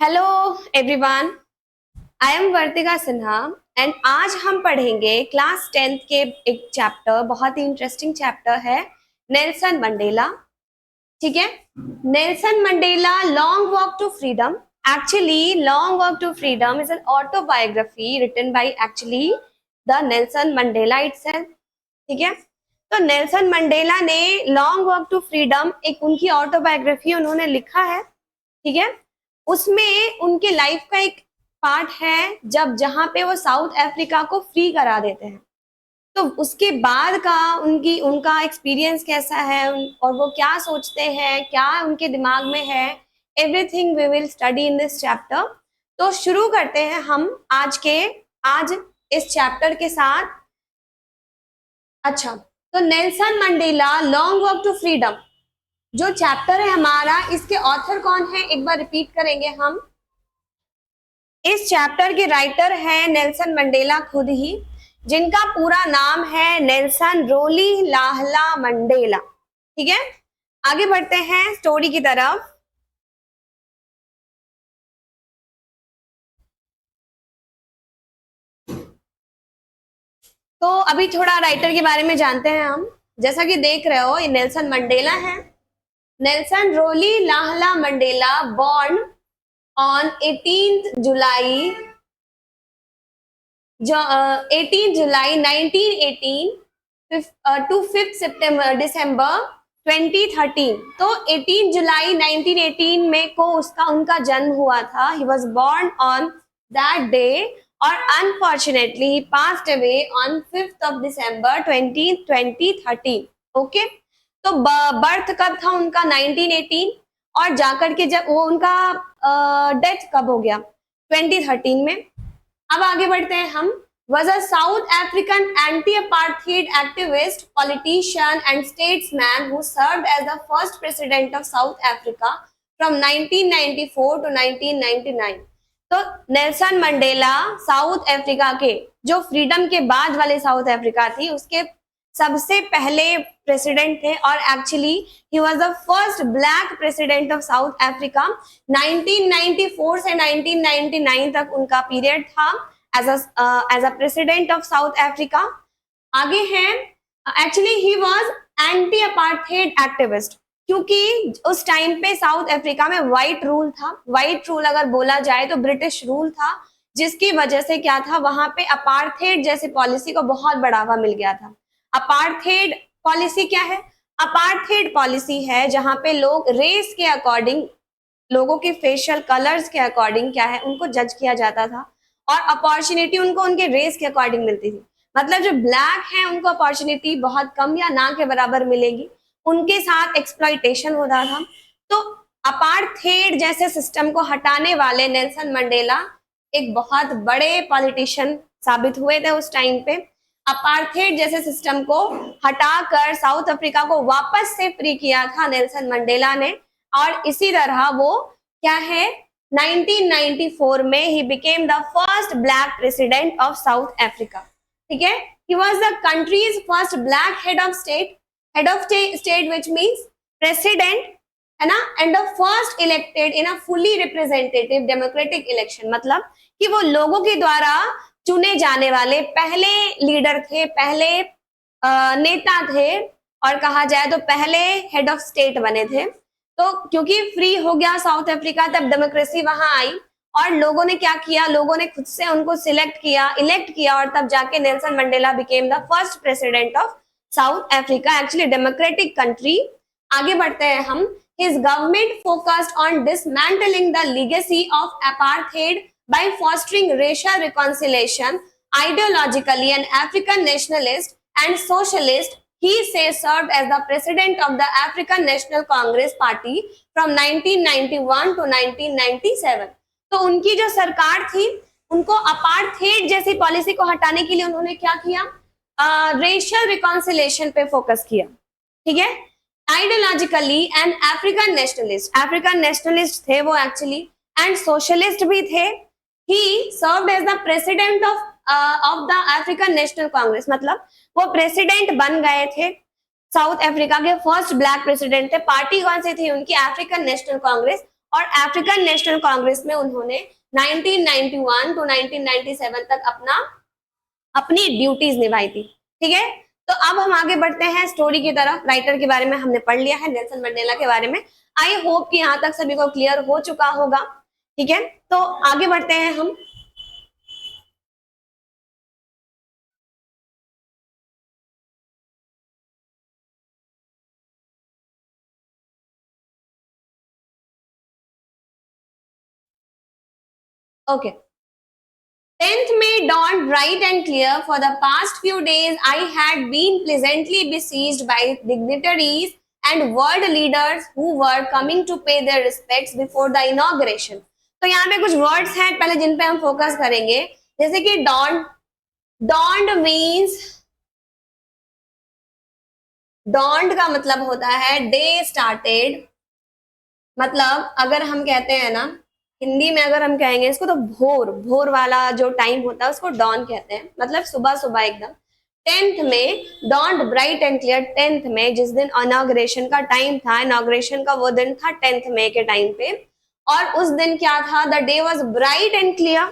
Hello everyone, I am Vartika Sinha and आज हम पढ़ेंगे क्लास 10th के एक चैप्टर, बहुत ही इंटरेस्टिंग चैप्टर है नेल्सन मंडेला। ठीक है, Nelson Mandela long walk to freedom. Actually long walk to freedom is an autobiography written by actually the Nelson Mandela itself. ठीक है, तो नेल्सन मंडेला ने लॉन्ग वॉक टू फ्रीडम एक उनकी autobiography उन्होंने लिखा है। ठीक है, उसमें उनके लाइफ का एक पार्ट है जहां पे वो साउथ अफ्रीका को फ्री करा देते हैं। तो उसके बाद का उनका एक्सपीरियंस कैसा है और वो क्या सोचते हैं, क्या उनके दिमाग में है, everything we will study in this chapter. तो शुरू करते हैं हम आज इस चैप्टर के साथ। अच्छा, तो Nelson Mandela long walk to freedom जो चैप्टर है हमारा, इसके ऑथर कौन है एक बार रिपीट करेंगे हम। इस चैप्टर के राइटर है नेल्सन मंडेला खुद ही, जिनका पूरा नाम है नेल्सन रोलीलाहला मंडेला। ठीक है, आगे बढ़ते हैं स्टोरी की तरफ। तो अभी थोड़ा राइटर के बारे में जानते हैं हम। जैसा कि देख रहे हो, ये नेल्सन मंडेला है, Nelson Rolihlahla Mandela, born on 18th July 1918 to 5th September December 2013। तो 18 जुलाई 1918 में को उनका जन्म हुआ था। He was born on that day और unfortunately he passed away on 5th of December 2013। Okay, तो बर्थ कब था उनका 1918 और जाकर के जब वो उनका डेथ कब हो गया 2013 में। अब आगे बढ़ते हैं हम। Was a South African anti-apartheid activist, politician and statesman who served as the first president of South Africa from 1994 to 1999। तो नेल्सन मंडेला साउथ अफ्रीका के, जो फ्रीडम के बाद वाले साउथ अफ्रीका थी, उसके सबसे पहले प्रेसिडेंट थे और actually he was the first black president of South Africa. 1994 से 1999 तक उनका पीरियड था as a president of South Africa. आगे है, actually he was anti apartheid activist, क्योंकि उस टाइम पे साउथ अफ्रीका में व्हाइट रूल था। व्हाइट रूल अगर बोला जाए तो ब्रिटिश रूल था, जिसकी वजह से क्या था, वहां पे अपार्थाइड जैसी पॉलिसी को बहुत बढ़ावा मिल गया था। अपार्थाइड पॉलिसी क्या है? अपार्थाइड पॉलिसी है जहां पे लोग रेस के अकॉर्डिंग, लोगों के फेशियल कलर्स के अकॉर्डिंग क्या है, उनको जज किया जाता था और अपॉर्चुनिटी उनको उनके रेस के अकॉर्डिंग मिलती थी। मतलब जो ब्लैक है उनको अपॉर्चुनिटी बहुत कम या ना के बराबर मिलेगी, उनके साथ एक्सप्लॉइटेशन होता था। तो अपार्थाइड जैसे सिस्टम को हटाने वाले नेल्सन मंडेला एक बहुत बड़े पॉलिटिशियन साबित हुए थे उस टाइम पे। अपार्थाइड जैसे सिस्टम को हटाकर साउथ अफ्रीका को वापस से फ्री किया था नेल्सन मंडेला ने, और इसी तरह वो क्या है, 1994 में he became the first black president of South Africa. ठीक है, ही was the countries first black head of state which means president, है ना, and the first elected in a fully representative democratic election. मतलब कि वो लोगों के द्वारा चुने जाने वाले पहले लीडर थे, पहले नेता थे, और कहा जाए तो पहले हेड ऑफ स्टेट बने थे। तो क्योंकि फ्री हो गया साउथ अफ्रीका, तब डेमोक्रेसी वहां आई और लोगों ने क्या किया, लोगों ने खुद से उनको इलेक्ट किया और तब जाके Nelson Mandela became the first president of South Africa, actually democratic country. आगे बढ़ते हैं हम। His government focused on dismantling the legacy of apartheid by fostering racial reconciliation, ideologically an African nationalist and socialist. He served as the president of the African National Congress Party from 1991 to 1997। तो उनकी जो सरकार थी, उनको apartheid जैसी policy को हटाने के लिए उन्होंने क्या किया, रेशियल रिकॉन्सिलेशन पे फोकस किया। ठीक है, आइडियोलॉजिकली एन अफ्रीकन नेशनलिस्ट थे वो एक्चुअली, एंड सोशलिस्ट भी थे। He served as the president of the African National Congress। मतलब वो प्रेसिडेंट बन गए थे, साउथ अफ्रीका के फर्स्ट ब्लैक प्रेसिडेंट थे। पार्टी कौन सी थी उनकी? African national Congress. और अफ्रीकन नेशनल कांग्रेस में उन्होंने 1991 टू 1997 तक अपनी ड्यूटीज निभाई थी। ठीक है, तो अब हम आगे बढ़ते हैं स्टोरी की तरफ। राइटर के बारे में हमने पढ़ लिया है, नेल्सन मंडेला के बारे में। आई होप कि यहाँ तक सभी को क्लियर हो चुका होगा। ठीक है, तो आगे बढ़ते हैं हम। Okay, 10th May dawned bright and clear. For the past few days, I had been pleasantly besieged by dignitaries and world leaders who were coming to pay their respects before the inauguration. तो यहाँ पे कुछ words हैं पहले जिन पे हम focus करेंगे, जैसे कि dawned. dawned means, dawned का मतलब होता है day started। मतलब अगर हम कहते हैं ना हिंदी में, अगर हम कहेंगे इसको तो भोर वाला जो टाइम होता है उसको डॉन कहते हैं, मतलब सुबह सुबह एकदम। 10th में dawned bright and clear. 10th में जिस दिन इनॉग्रेशन का टाइम था, इनॉग्रेशन का वो दिन था 10th मई के टाइम पे, और उस दिन क्या था, the day was bright and clear.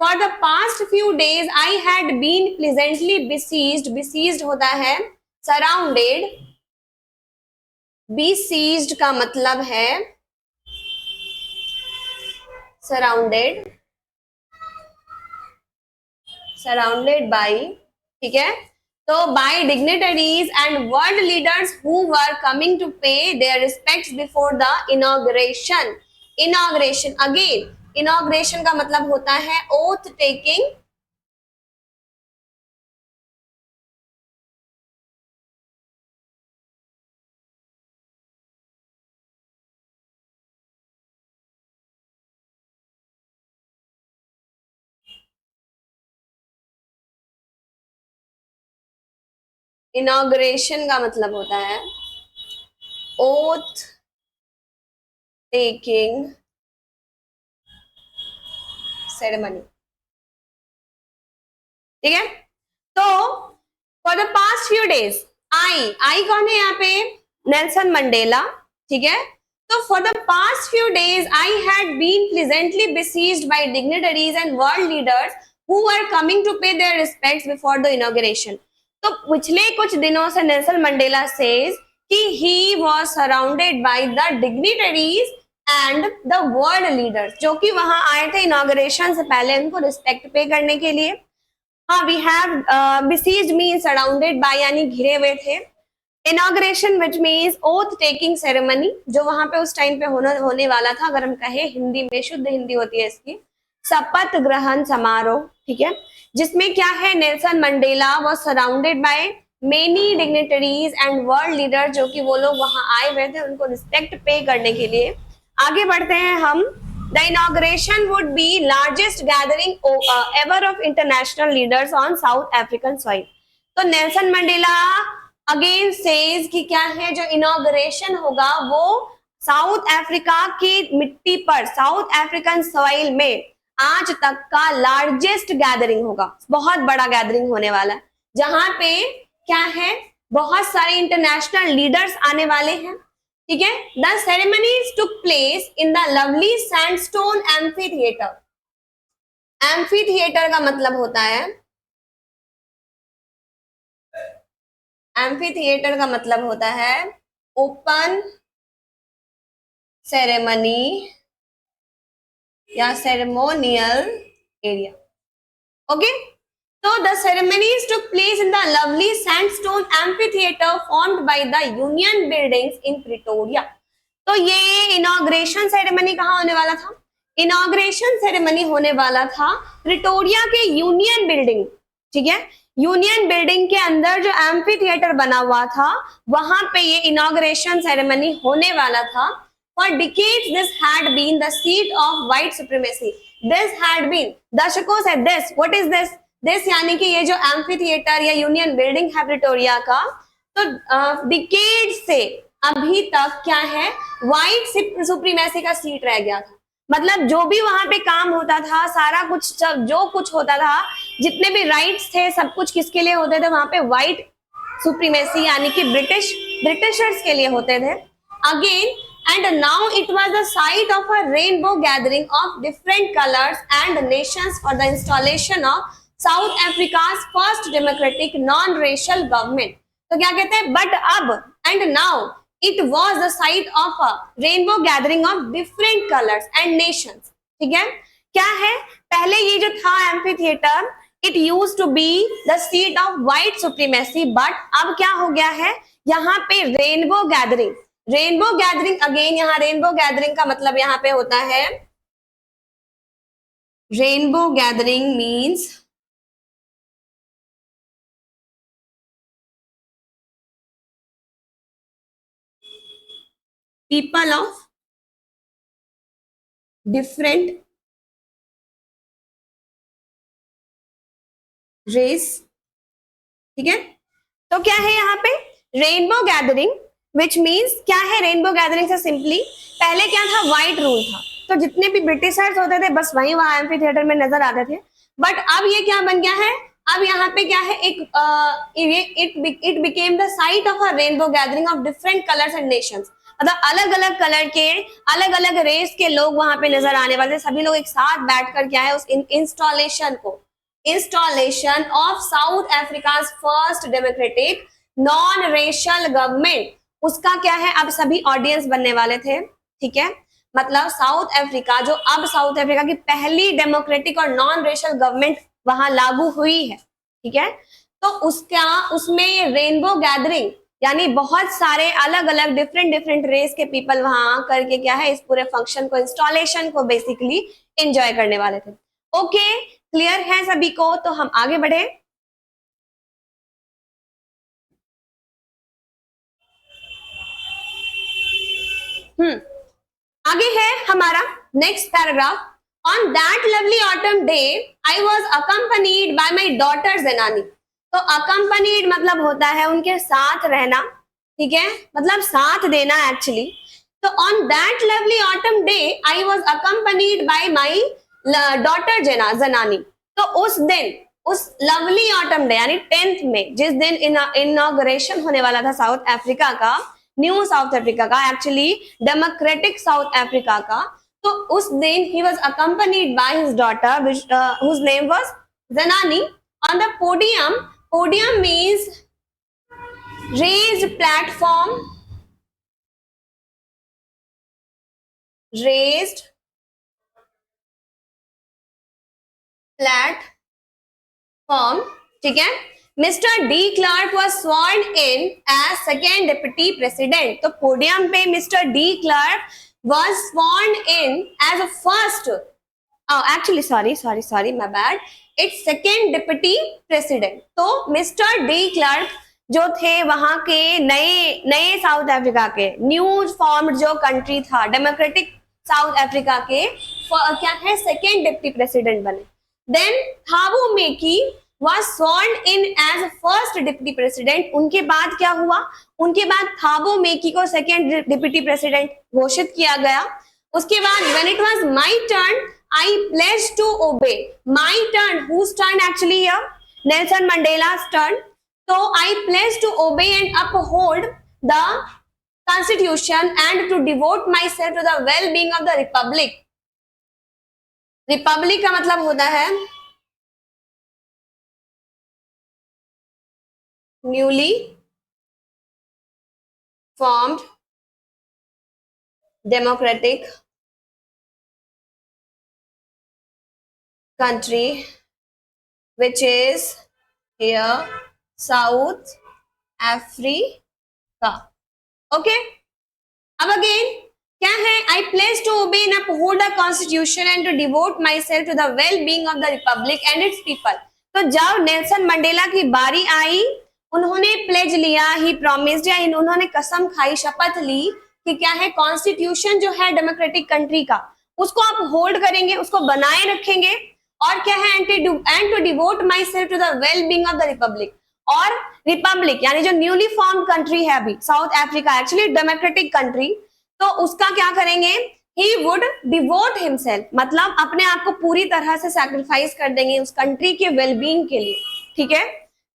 For the past few days I had been pleasantly besieged. Besieged होता है सराउंडेड। बिसीज्ड का मतलब है सराउंडेड बाई। ठीक है, तो by dignitaries and world leaders who were coming to pay their respects before the inauguration. Inauguration, again inauguration का मतलब होता है ओथ टेकिंग। इनॉग्रेशन का मतलब होता है ओथ टेकिंग सेरेमनी। ठीक है, तो for the past few days, I कौन है यहाँ पे, नेल्सन मंडेला। ठीक है, तो for the past few days I had been pleasantly besieged by dignitaries and world leaders who were coming to pay their respects before the inauguration. तो पिछले कुछ दिनों से नेल्सन मंडेला सेज कि he was surrounded by the dignitaries and the world leaders, जो कि वहां आए थे इनॉग्रेशन से पहले उनको रिस्पेक्ट पे करने के लिए। हाँ, we have besieged means surrounded by, यानी घिरे हुए थे। Inauguration which means oath taking ceremony, जो वहां पे उस टाइम पे होने वाला था। अगर हम कहें हिंदी में, शुद्ध हिंदी होती है इसकी, शपथ ग्रहण समारोह। ठीक है, जिसमें क्या है, Nelson Mandela was surrounded by many dignitaries and world leader, जो कि वो लोग वहां आए हुए थे उनको रिस्पेक्ट पे करने के लिए। आगे बढ़ते हैं हम। The inauguration would be largest gathering ever of international leaders on South African soil. तो नेल्सन मंडेला अगेन सेज कि क्या है, जो इनॉग्रेशन होगा वो साउथ अफ्रीका की मिट्टी पर, साउथ अफ्रीकन सॉइल में आज तक का लार्जेस्ट गैदरिंग होगा। बहुत बड़ा गैदरिंग होने वाला है, जहां पे क्या है, बहुत सारे इंटरनेशनल लीडर्स आने वाले हैं। ठीक है, the ceremonies took place in the lovely sandstone amphi theatre. Amphi theatre का मतलब होता है, एम्फी थिएटर का मतलब होता है ओपन सेरेमनी या ceremonial area. Okay, so the ceremonies took place in the lovely sandstone amphitheater formed by the Union buildings in Pretoria. तो ये इनॉग्रेशन सेरेमनी कहाँ होने वाला था, इनॉग्रेशन सेरेमनी होने वाला था प्रिटोरिया के यूनियन बिल्डिंग। ठीक है, यूनियन बिल्डिंग के अंदर जो एम्फी थिएटर बना हुआ था, वहां पे ये इनॉग्रेशन सेरेमनी होने वाला था। For decades this had been the seat of white supremacy. This had been, दर्शकों से this, what is this? This यानी कि ये जो एम्फी थिएटर या यूनियन बिल्डिंग है प्रिटोरिया का, तो डिकेड से अभी तक क्या है, व्हाइट सुप्रीमेसी का सीट रह गया था। मतलब जो भी वहां पे काम होता था, सारा कुछ जो कुछ होता था, जितने भी राइट्स थे, सब कुछ किसके लिए होते थे, वहां पे व्हाइट सुप्रीमेसी यानी कि ब्रिटिशर्स के लिए होते थे। Again and now it was the site of a rainbow gathering of different colors and nations for the installation of South Africa's first democratic non-racial government. तो क्या कहते हैं, but अब and now it was the site of a rainbow gathering of different colors and nations. ठीक है, क्या है, पहले ये जो था amphitheatre, it use to be the seat of white supremacy, but अब क्या हो गया है, यहाँ पे rainbow gathering, rainbow gathering again, यहाँ रेनबो गैदरिंग का मतलब यहाँ पे होता है, rainbow gathering means people of different race. ठीक है, तो क्या है यहाँ पे रेनबो गैदरिंग, विच मीन्स क्या है, रेनबो गैदरिंग से सिंपली पहले क्या था, व्हाइट रूल था, तो जितने भी ब्रिटिशर्स होते थे बस वही वहां एम्फी थिएटर में नजर आते थे, बट अब ये क्या बन गया है, अब यहाँ पे क्या है, एक it became the site of a rainbow gathering of different colours and Nations, मतलब अलग अलग कलर के अलग अलग रेस के लोग वहां पे नजर आने वाले, सभी लोग एक साथ बैठकर क्या है उस installation of South Africa first democratic non racial government, उसका क्या है, अब सभी ऑडियंस बनने वाले थे। ठीक है, मतलब साउथ अफ्रीका, जो अब साउथ अफ्रीका की पहली डेमोक्रेटिक और नॉन रेशियल गवर्नमेंट वहां लागू हुई है। ठीक है, तो उसमें रेनबो गैदरिंग यानी बहुत सारे अलग अलग डिफरेंट रेस के पीपल वहां करके क्या है, इस पूरे फंक्शन को, इंस्टॉलेशन को बेसिकली एंजॉय करने वाले थे। ओके, क्लियर है सभी को? तो हम आगे बढ़े। आगे है हमारा next paragraph. On that lovely autumn day I was accompanied by my daughter Zenani. तो अकम्पनीड मतलब होता है उनके साथ रहना, ठीक है, मतलब साथ देना एक्चुअली। तो on that lovely autumn day I was accompanied by my daughter Zenani. तो उस दिन, उस लवली ऑटम डे यानी 10th में, जिस दिन इनॉग्रेशन होने वाला था साउथ अफ्रीका का, न्यू साउथ अफ्रीका का, एक्चुअली डेमोक्रेटिक साउथ अफ्रीका का, तो उस दिन he was accompanied by his daughter whose name was Zanani on the podium. Podium means raised platform, raised platform, ठीक है। Mister de Klerk was sworn in as second deputy president। तो podium पे mister de Klerk was sworn in as a first, actually sorry my bad, it's second deputy president। तो mister D Klerk जो थे वहां के नए South Africa के, new formed जो कंट्री था डेमोक्रेटिक साउथ अफ्रीका के, क्या है, सेकेंड डिप्टी प्रेसिडेंट बने। Then Thabo Mbeki was sworn in as first deputy president। उनके बाद क्या हुआ, उनके बाद थाबो मेकी को सेकेंड डिप्टी प्रेसिडेंट घोषित किया गया। उसके बाद when it was my turn I pledged to obey। my turn, whose turn actually here? Nelson Mandela's turn। तो I pledged to obey and uphold the constitution and to devote myself to the well-being of the republic। Republic का मतलब होता है newly formed democratic country which is here South Africa। Okay, अब again क्या है, I pledge to obey and uphold the constitution and to devote myself to the well-being of the republic and its people। तो जब Nelson Mandela की बारी आई, उन्होंने pledge लिया, he promised, या उन्होंने कसम खाई, शपथ ली कि क्या है, कॉन्स्टिट्यूशन जो है डेमोक्रेटिक कंट्री का, उसको आप होल्ड करेंगे, उसको बनाए रखेंगे, और क्या है, and to devote myself to the well being of the republic. और रिपब्लिक यानी जो न्यूली फॉर्म्ड कंट्री है अभी South Africa, actually democratic country, तो उसका क्या करेंगे, ही वुड डिवोट हिमसेल्फ, मतलब अपने आप को पूरी तरह से सैक्रिफाइस कर देंगे उस कंट्री के वेलबींग के लिए। ठीक है,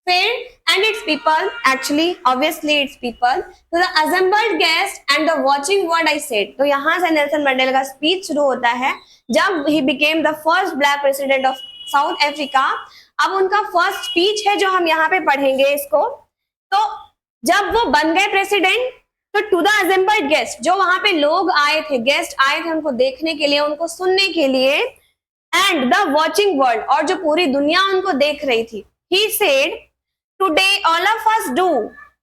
फिर and its people, actually obviously its people, to the assembled guest and the watching what I said. तो यहाँ से नेल्सन मंडेला का स्पीच शुरू होता है जब he became the first black president of South Africa. अब उनका फर्स्ट स्पीच है जो हम यहाँ पे पढ़ेंगे इसको. तो जब वो बन गए प्रेसिडेंट तो टू द असेंबल्ड गेस्ट, जो वहां पे लोग आए थे, गेस्ट आए थे उनको देखने के लिए, उनको सुनने के लिए, एंड द वॉचिंग वर्ल्ड, और जो पूरी दुनिया उनको देख रही थी, he said, today all of us do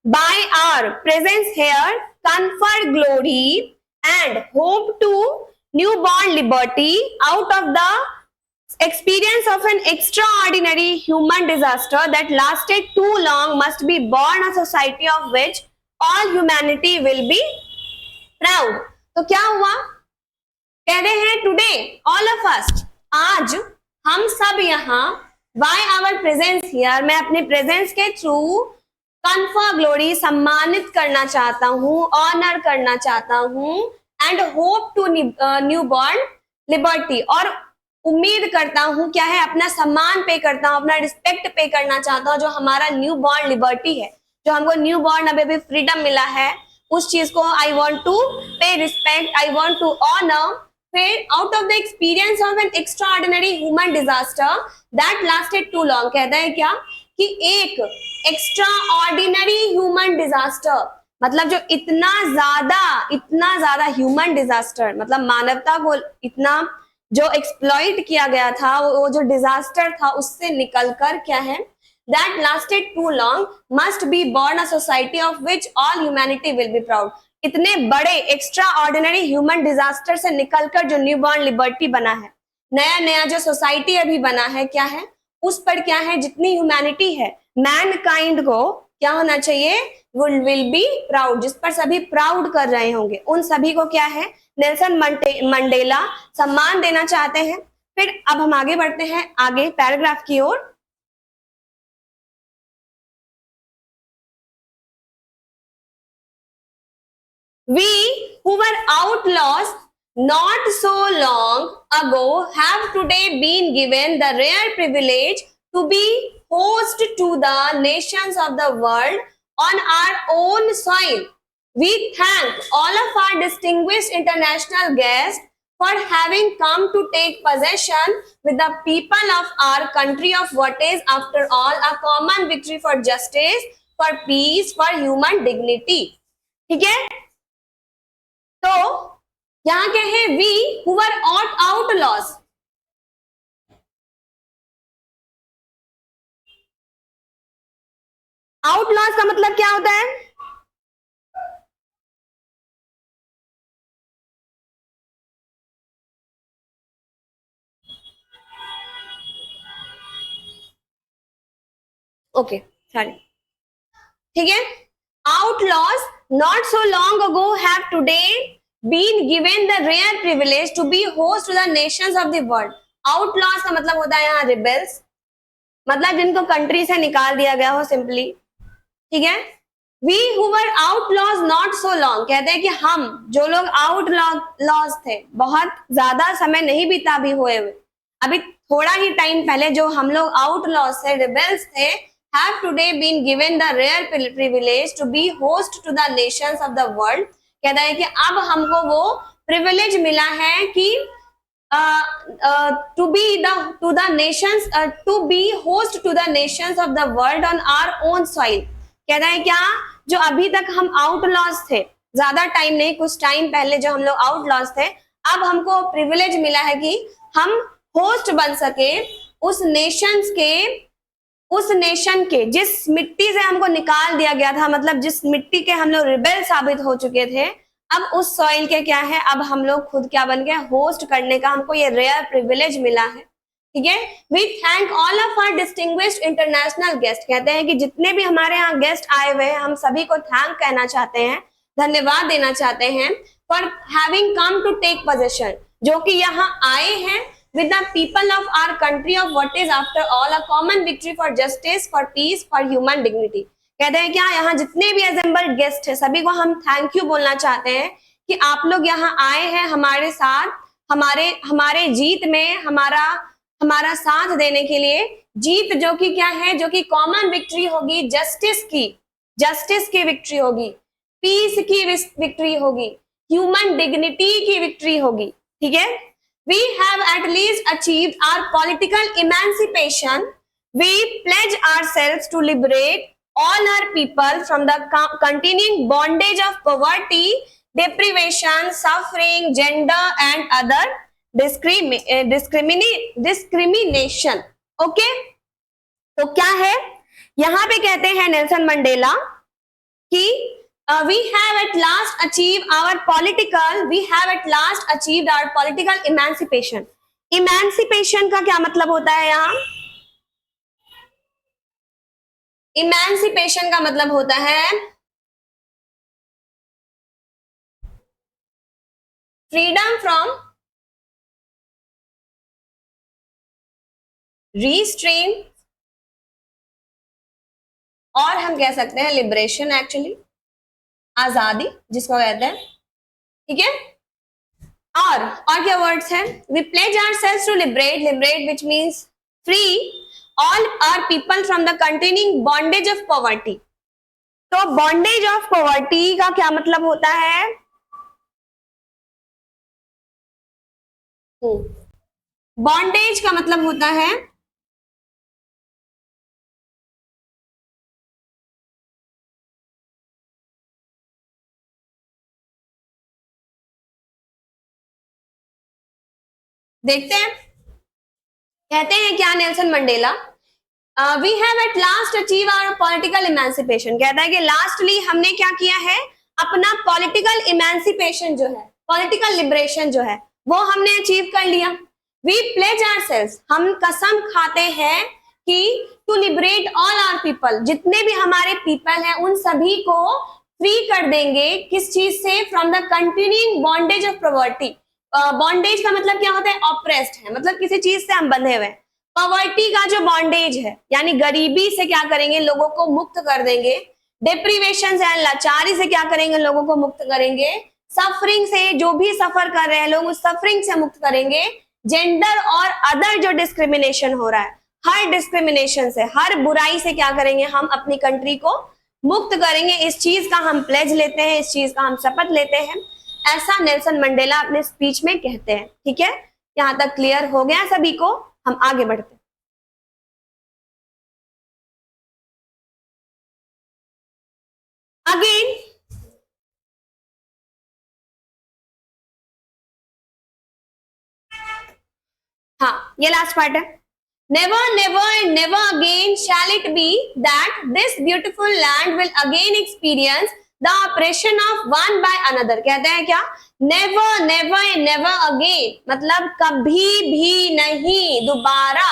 by our presence here confer glory and hope to newborn liberty out of the experience of an extraordinary human disaster that lasted too long must be born a society of which all humanity will be proud. तो क्या हुआ, कह रहे हैं today all of अस, आज हम सब यहाँ, बाय आवर प्रेजेंस हियर, मैं अपने प्रेजेंस के थ्रू कन्फर ग्लोरी, सम्मानित करना चाहता हूँ, ऑनर करना चाहता हूँ, and hope to newborn liberty, और उम्मीद करता हूँ क्या है, अपना सम्मान पे करता हूँ, अपना रिस्पेक्ट पे करना चाहता हूँ जो हमारा न्यू बॉर्न लिबर्टी है, जो हमको न्यू बॉर्न अभी फ्रीडम मिला है, उस चीज को I want to pay respect, I want to honour. फिर out of the experience of an extraordinary human disaster that lasted too long, कहता है क्या कि एक एक्स्ट्राऑर्डिनरी ह्यूमन डिजास्टर मतलब जो इतना ज्यादा ह्यूमन डिजास्टर, मतलब मानवता को इतना जो एक्सप्लॉइट किया गया था, वो जो डिजास्टर था उससे निकलकर क्या है, that lasted too long must be born a society of which all humanity will be proud. इतने बड़े एक्स्ट्रा ऑर्डिनरी ह्यूमन डिजास्टर से निकलकर जो न्यू बॉर्न लिबर्टी बना है, नया नया जो सोसाइटी अभी बना है, क्या है उस पर क्या है, जितनी ह्यूमैनिटी है, मैनकाइंड को क्या होना चाहिए, विल बी प्राउड, जिस पर सभी प्राउड कर रहे होंगे, उन सभी को क्या है, नेल्सन मंडेला सम्मान देना चाहते हैं. फिर अब हम आगे बढ़ते हैं, आगे पैराग्राफ की ओर. We who were outlaws not so long ago have today been given the rare privilege to be host to the nations of the world on our own soil. We thank all of our distinguished international guests for having come to take possession with the people of our country of what is, after all, a common victory for justice, for peace, for human dignity. ठीक है, तो यहां क्या है, we who were outlaws, outlaws का मतलब क्या होता है, ओके सॉरी, ठीक है, outlaws not so long ago have today been given the rare privilege to be host to the nations of the world. outlaws का मतलब होता है यहाँ rebels, मतलब जिनको कंट्री से निकाल दिया गया हो सिंपली, ठीक है. we who were outlaws not so long, कहते हैं कि हम जो लोग outlaws थे, बहुत ज्यादा समय नहीं बीता भी हुए, अभी थोड़ा ही टाइम पहले जो हम लोग outlaws थे, rebels थे, have today been given the rare privilege to be host to the nations of the world. कहता है कि अब हमको वो प्रिविलेज मिला है कि to be host to the nations of the world on our own soil. कहता है क्या, जो अभी तक हम आउटलॉस थे, ज्यादा टाइम नहीं, कुछ टाइम पहले जो हम लोग आउटलॉस थे, अब हमको प्रिविलेज मिला है कि हम होस्ट बन सके उस नेशन के जिस मिट्टी से हमको निकाल दिया गया था, मतलब जिस मिट्टी के हम लोग रिबेल साबित हो चुके थे, अब उस सॉइल के क्या है, अब हम लोग खुद क्या बन गए, होस्ट करने का हमको ये रेयर प्रिविलेज मिला है. ठीक है, we thank all of our distinguished international guest, कहते हैं कि जितने भी हमारे यहाँ गेस्ट आए हुए हैं, हम सभी को थैंक कहना चाहते हैं, धन्यवाद देना चाहते हैं, for having come to take possession, जो कि यहाँ आए हैं with the people of our country of what is after all a common victory for justice, for peace, for human dignity. कहते हैं क्या, यहाँ जितने भी assembled guest है सभी को हम थैंक यू बोलना चाहते हैं कि आप लोग यहाँ आए हैं हमारे साथ, हमारे जीत में हमारा साथ देने के लिए, जीत जो कि क्या है, जो कि कॉमन विक्ट्री होगी, जस्टिस की विक्ट्री होगी, पीस की विक्ट्री होगी, ह्यूमन डिग्निटी की विक्ट्री होगी, ठीक है। We have at least achieved our political emancipation. We pledge ourselves to liberate all our people from the continuing bondage of poverty, deprivation, suffering, gender and other discrimination. Okay? तो क्या है यहाँ पे कहते हैं नेल्सन मंडेला कि we have at last achieved our political emancipation. Emancipation का क्या मतलब होता है यहाँ? Emancipation का मतलब होता है freedom from restraint, और हम कह सकते हैं लिबरेशन, एक्चुअली आजादी जिसको कहते हैं, ठीक है। और क्या वर्ड्स हैं? We pledge ourselves to liberate which means free all our people from the continuing bondage of poverty. तो बॉन्डेज ऑफ पॉवर्टी का क्या मतलब होता है? बॉन्डेज का मतलब होता है देखते हैं कहते हैं क्या Nelson Mandela, we have at last achieve our political emancipation. कहता है कि लास्टली हमने क्या किया है, अपना पॉलिटिकल इमेंसिपेशन जो है, पॉलिटिकल लिबरेशन जो है वो हमने अचीव कर लिया। वी प्लेज आवरसेल्व्स, हम कसम खाते हैं कि to liberate all our people, जितने भी हमारे पीपल हैं उन सभी को फ्री कर देंगे। किस चीज से? From the continuing bondage of poverty. Bondage का मतलब क्या होता है? ऑप्रेस्ड है, मतलब किसी चीज से हम बंधे हुए हैं। पॉवर्टी का जो बॉन्डेज है यानी गरीबी से क्या करेंगे, लोगों को मुक्त कर देंगे। डिप्रीवेशन से, लाचारी से क्या करेंगे, लोगों को मुक्त करेंगे। सफरिंग से, जो भी सफर कर रहे हैं लोग उस सफरिंग से मुक्त करेंगे। जेंडर और अदर जो डिस्क्रिमिनेशन हो रहा है, हर डिस्क्रिमिनेशन से, हर बुराई से क्या करेंगे, हम अपनी कंट्री को मुक्त करेंगे। इस चीज का हम प्लेज लेते हैं, इस चीज का हम शपथ लेते हैं, ऐसा नेल्सन मंडेला अपने स्पीच में कहते हैं। ठीक है, यहां तक क्लियर हो गया सभी को? हम आगे बढ़ते हैं। अगेन हाँ, ये लास्ट पार्ट है। Never, never and never again shall it be that this beautiful land will again experience the oppression of one by another। कहते हैं क्या? Never, never and never again, मतलब कभी भी नहीं दोबारा।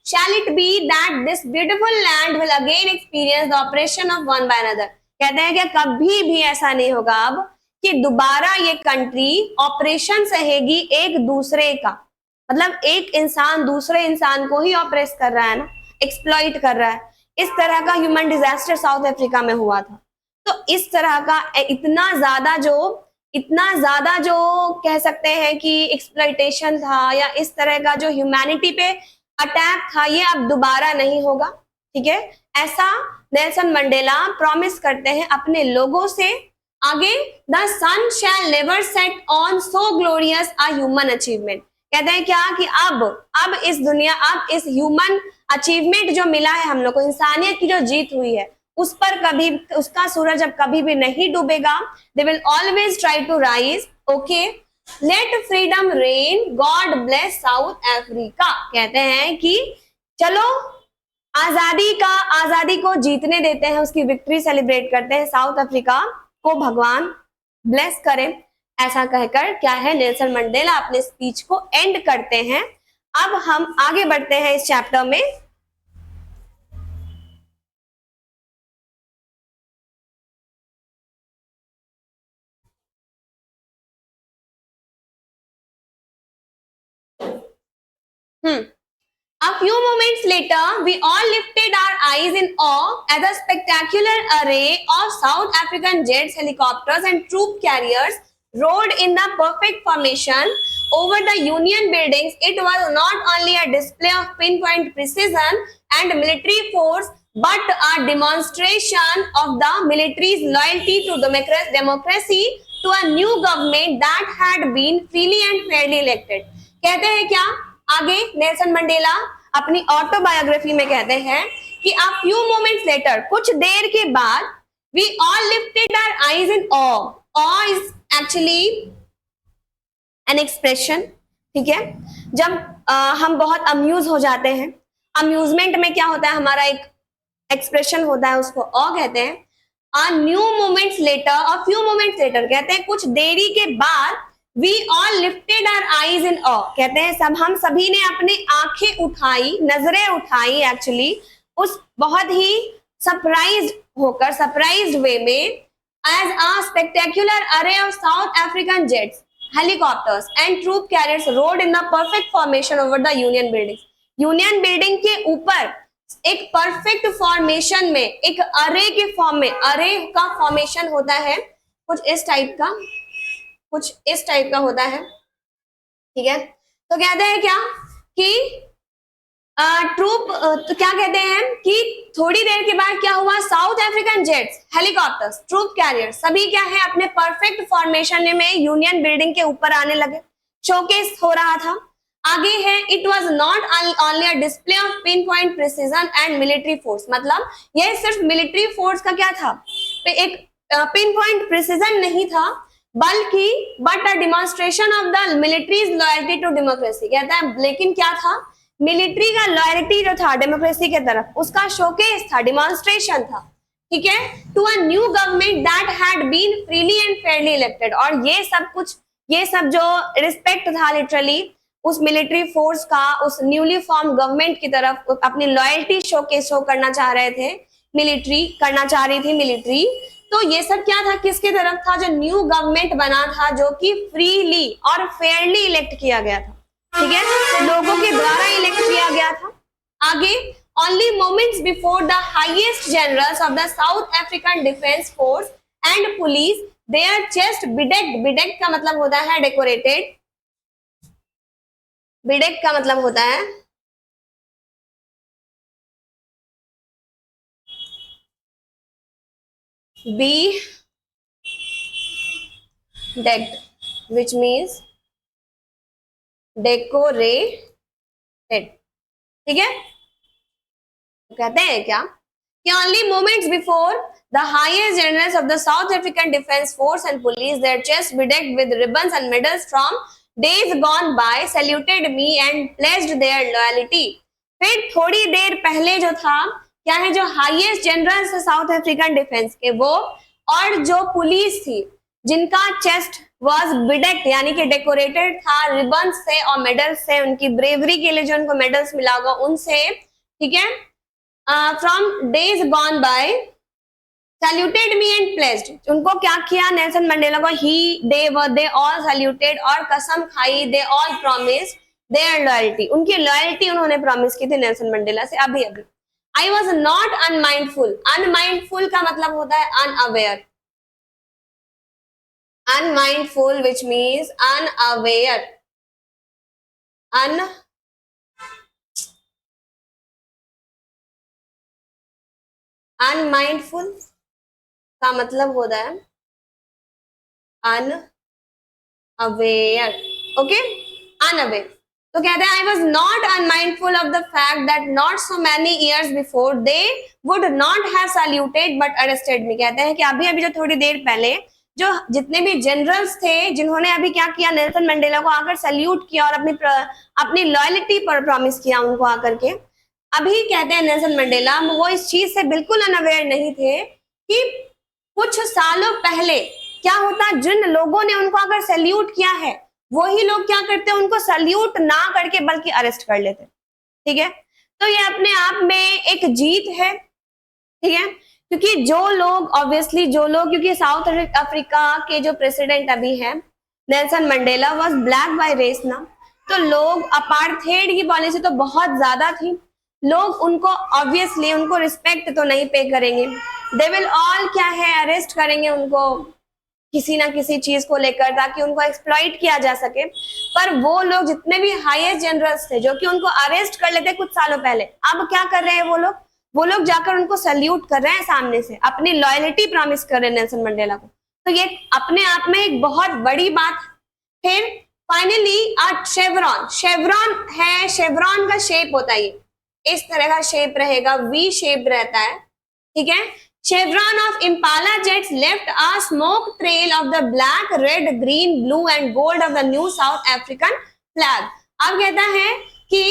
Shall it be that this beautiful land will again experience the oppression of one by another। कहते हैं क्या कभी भी ऐसा नहीं होगा अब कि दोबारा ये कंट्री ऑपरेशन सहेगी एक दूसरे का। मतलब एक इंसान दूसरे इंसान को ही ऑपरेस कर रहा है ना, एक्सप्लॉइट कर रहा है। इस तरह का ह्यूमन डिजास्टर साउथ अफ्रीका में हुआ था। तो इस तरह का इतना ज्यादा जो कह सकते हैं कि एक्सप्लॉइटेशन था या इस तरह का जो ह्यूमैनिटी पे अटैक था, ये अब दोबारा नहीं होगा। ठीक है, ऐसा नेल्सन मंडेला प्रॉमिस करते हैं अपने लोगों से। आगे, the sun shall never set on so glorious a human achievement. कहते हैं क्या कि अब इस दुनिया, अब इस ह्यूमन अचीवमेंट जो मिला है हम लोग को, इंसानियत की जो जीत हुई है, उस पर कभी उसका सूरज अब कभी भी नहीं डूबेगा। They will always try to rise. Okay, let freedom reign, God bless South Africa. कहते हैं कि चलो आजादी को जीतने देते हैं, उसकी विक्ट्री सेलिब्रेट करते हैं, साउथ अफ्रीका को भगवान ब्लेस करें। ऐसा कहकर क्या है, नेल्सन मंडेला अपने स्पीच को एंड करते हैं। अब हम आगे बढ़ते हैं इस चैप्टर में। A few moments later, we all lifted our eyes in awe at the spectacular array of South African jets, helicopters, and troop carriers rode in the perfect formation over the Union buildings. It was not only a display of pinpoint precision and military force, but a demonstration of the military's loyalty to democracy to a new government that had been freely and fairly elected. कहते हैं क्या आगे Nelson Mandela अपनी autobiography में कहते हैं कि a few moments later, कुछ देर के बाद, we all lifted our eyes in awe. Awe is actually an expression, ठीक है, जब हम बहुत अम्यूज हो जाते हैं. अम्यूजमेंट में क्या होता है, हमारा एक एक्सप्रेशन होता है, उसको ऑ कहते हैं. A few moments later कहते हैं कुछ देरी के बाद, we all lifted our eyes in awe, कहते हैं हम सभी ने अपनी आंखें उठाई, नजरें उठाई एक्चुअली उस बहुत ही सरप्राइज्ड वे में, as a spectacular array of South African jets, helicopters and troop carriers rode in a perfect formation over the Union buildings. Union building के ऊपर एक परफेक्ट फॉर्मेशन में, एक अरे के फॉर्म में, अरे का फॉर्मेशन होता है कुछ इस टाइप का होता है, ठीक है. तो कहते हैं क्या कि ट्रूप, तो क्या कहते हैं कि थोड़ी देर के बाद क्या हुआ, South African jets, helicopters, troop carrier सभी क्या है अपने परफेक्ट फॉर्मेशन में यूनियन बिल्डिंग के ऊपर आने लगे. शोकेस हो रहा था. आगे है, it was not only a display of pin point precision and military force, मतलब यह सिर्फ मिलिट्री फोर्स का क्या था, एक पिन पॉइंट प्रिसीजन नहीं था, बल्कि but a demonstration of the military's loyalty to democracy. कहता है लेकिन क्या था, मिलिट्री का लॉयल्टी जो था डेमोक्रेसी के तरफ, उसका शोकेस था, डिमॉन्स्ट्रेशन था, ठीक है, to a new government that had been freely and fairly elected. और ये सब जो रिस्पेक्ट था लिटरली उस मिलिट्री फोर्स का, उस न्यूली फॉर्म गवर्नमेंट की तरफ अपनी लॉयल्टी शो करना चाह रहे थे, करना चाह रही थी मिलिट्री. तो ये सब क्या था, किसके तरफ था, जो न्यू गवर्नमेंट बना था, जो कि फ्रीली और फेयरली इलेक्ट किया गया था, ठीक है, लोगों के द्वारा इलेक्ट किया गया था. आगे, only moments before the highest generals of the South African Defence Force and police, their chest bedecked का मतलब होता है decorated, bedecked का मतलब होता है bedecked, which means decorated, ठीक है. कहते हैं क्या कि only moments before the highest generals of the South African Defence Force and police, their chests bedecked with ribbons and medals from days gone by, saluted me and pledged their loyalty. फिर थोड़ी देर पहले जो था क्या है, जो highest generals है south African defence के वो, और जो पुलिस थी जिनका चेस्ट वॉज बिडेक्ड यानी कि डेकोरेटेड था रिबन्स से और मेडल्स से, उनकी ब्रेवरी के लिए जो उनको मेडल्स मिला होगा उनसे, ठीक है. From days gone by saluted me and placed, उनको क्या किया नेल्सन मंडेला को, दे ऑल सैल्यूटेड और कसम खाई, they all promise their loyalty, उनकी लॉयल्टी उन्होंने प्रॉमिस की थी नेल्सन मंडेला से अभी. आई वॉज नॉट अनमाइंडफुल, अनमाइंडफुल का मतलब होता है unaware, unmindful which means unaware, unmindful का मतलब होता है unaware, okay, unaware. तो कहते हैं I was not unmindful of the fact that not so many years before they would not have saluted but arrested me. कहते हैं कि अभी जो थोड़ी देर पहले जो जितने भी जनरल्स थे जिन्होंने अभी क्या किया, नेल्सन मंडेला को आकर सैल्यूट किया और अपनी लॉयल्टी पर प्रॉमिस किया उनको आकर के, अभी कहते हैं नेल्सन मंडेला वो इस चीज से बिल्कुल अनअवेयर नहीं थे कि कुछ सालों पहले क्या होता, जिन लोगों ने उनको आकर सैल्यूट किया है वही लोग क्या करते हैं, उनको सैल्यूट ना करके बल्कि अरेस्ट कर लेते, ठीक है. तो ये अपने आप में एक जीत है, ठीक है, क्योंकि जो लोग क्योंकि साउथ अफ्रीका के जो प्रेसिडेंट अभी है Nelson Mandela was black by race ना, तो लोग अपार्थेड की पॉलिसी तो बहुत ज्यादा थी, लोग उनको ऑब्वियसली उनको रिस्पेक्ट तो नहीं पे करेंगे, दे विल ऑल क्या है अरेस्ट करेंगे उनको, किसी ना किसी चीज को लेकर, ताकि उनको एक्सप्लॉइट किया जा सके। पर वो लोग जितने भी हाईएस्ट जनरल्स थे जो कि उनको अरेस्ट कर लेते कुछ सालों पहले, अब क्या कर रहे हैं वो लोग जाकर उनको सल्यूट कर रहे हैं सामने से, अपनी लॉयल्टी प्रॉमिस कर रहे हैं नेल्सन मंडेला को। तो ये अपने आप में एक बहुत बड़ी बात। फिर फाइनली शेवरॉन, शेवरॉन है, शेवरॉन का शेप होता है ये इस तरह का शेप रहेगा, वी शेप रहता है, ठीक है। Chevron of Impala jets left a smoke trail of the black, red, green, blue and gold of the new South African flag. अब कहता है कि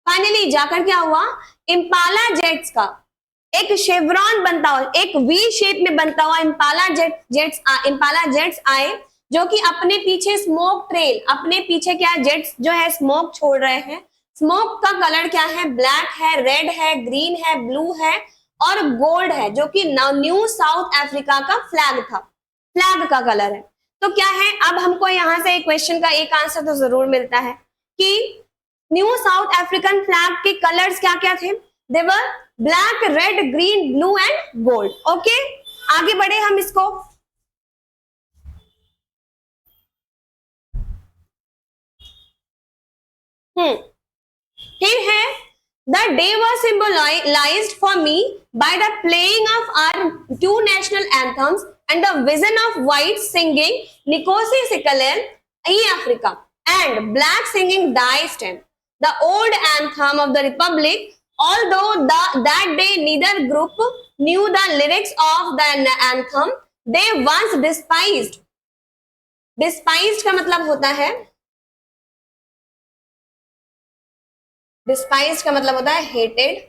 फाइनली जाकर क्या हुआ, इम्पाला जेट्स का एक शेवरॉन बनता हुआ, एक वी शेप में बनता हुआ इम्पाला जेट्स आए, जो कि अपने पीछे स्मोक ट्रेल, अपने पीछे क्या जेट्स जो है स्मोक छोड़ रहे हैं। स्मोक का कलर क्या है, ब्लैक है, रेड है, ग्रीन है, ब्लू है और गोल्ड है, जो कि न्यू साउथ अफ्रीका का फ्लैग था, फ्लैग का कलर है। तो क्या है, अब हमको यहां से एक क्वेश्चन का एक आंसर तो जरूर मिलता है कि न्यू साउथ अफ्रीकन फ्लैग के कलर्स क्या क्या थे, they were black, red, green, blue and gold. Okay, आगे बढ़े हम इसको। फिर है the day was symbolized for me by the playing of our two national anthems and the vision of whites singing Nkosi Sikelel E Africa and black singing Die Stem, the old anthem of the Republic. Although that day neither group knew the lyrics of the anthem, they once despised. Despised का मतलब होता है, डिस्पाइज्ड का मतलब होता है hated,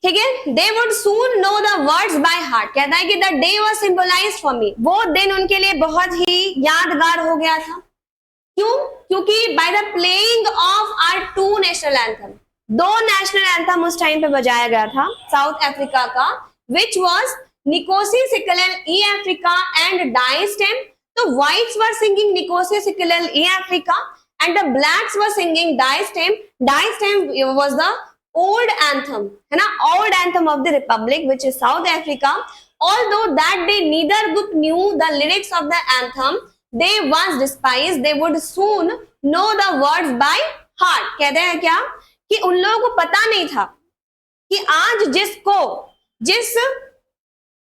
ठीक है। They would soon know the words by heart, कहता है कि the day was symbolised for me, वो दिन उनके लिए बहुत ही यादगार हो गया था। क्यों? क्योंकि by the playing of our two national anthem, दो नेशनल एंथम उस टाइम पे बजाया गया था साउथ अफ्रीका का, which was Nkosi Sikelel' iAfrika and Die Stem. तो whites were singing Nkosi Sikelel' iAfrika and the blacks were singing Die Stem. Die Stem was the old anthem, है ना, old anthem of the Republic, which is South Africa. Although that day neither group knew the lyrics of the anthem, they once despised, they would soon know the words by heart. कहते हैं क्या कि उन लोगों को पता नहीं था कि आज जिस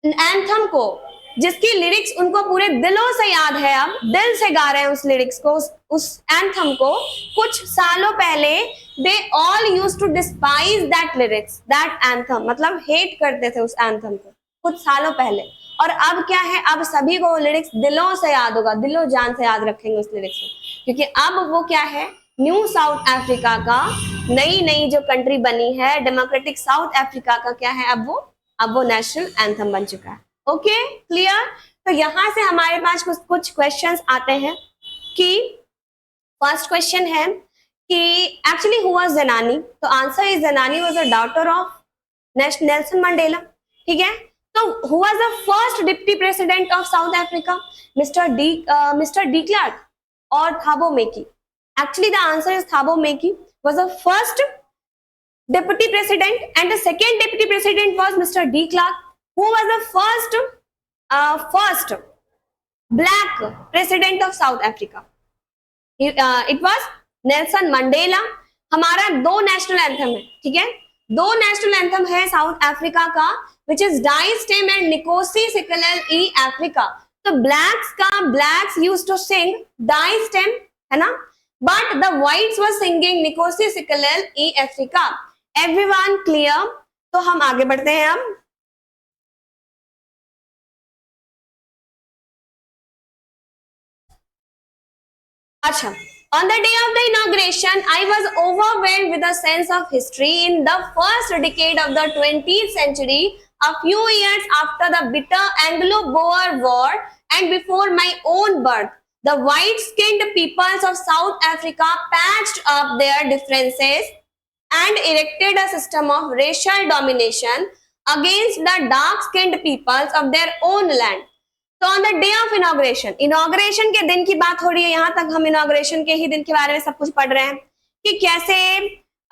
एंथम को, जिसकी लिरिक्स उनको पूरे दिलों से याद है, अब दिल से गा रहे हैं उस लिरिक्स को, उस एंथम को, कुछ सालों पहले they all used to despise that lyrics, that anthem, मतलब हेट करते थे उस एंथम को कुछ सालों पहले। और अब क्या है, अब सभी को वो लिरिक्स दिलों से याद होगा, दिलों जान से याद रखेंगे उस लिरिक्स को, क्योंकि अब वो क्या है, न्यू साउथ अफ्रीका का, नई जो कंट्री बनी है डेमोक्रेटिक साउथ अफ्रीका का क्या है, अब वो नेशनल एंथम बन चुका है। Okay, clear. तो यहां से हमारे पास कुछ क्वेश्चंस आते हैं कि फर्स्ट क्वेश्चन है कि एक्चुअली हु वाज ज़नानी, तो answer is Zenani was a daughter of Nelson Mandela, ठीक है। तो who was the first deputy president of South Africa, mister D Klerk और Thabo Mbeki. Actually the answer is Thabo Mbeki was the first deputy president and the second deputy president was Mr. D. Clark, who was the first black president of South Africa. It was Nelson Mandela. हमारा दो national anthem है, ठीक है, दो national anthem है South Africa का, which is Die Stem and Nkosi Sikelel' iAfrika. तो blacks used to sing Die Stem, है ना, but the whites were singing Nkosi Sikelel' iAfrika. Everyone clear? तो हम आगे बढ़ते हैं अब। अच्छा, on the day of the inauguration, I was overwhelmed with a sense of history. In the first decade of the 20th century, a few years after the bitter Anglo-Boer War and before my own birth, the white-skinned peoples of South Africa patched up their differences and erected a system of racial domination against the dark-skinned peoples of their own land. तो on the day of inauguration, inauguration के दिन की बात हो रही है, यहां तक हम इनॉग्रेशन के ही दिन के बारे में सब कुछ पढ़ रहे हैं कि कैसे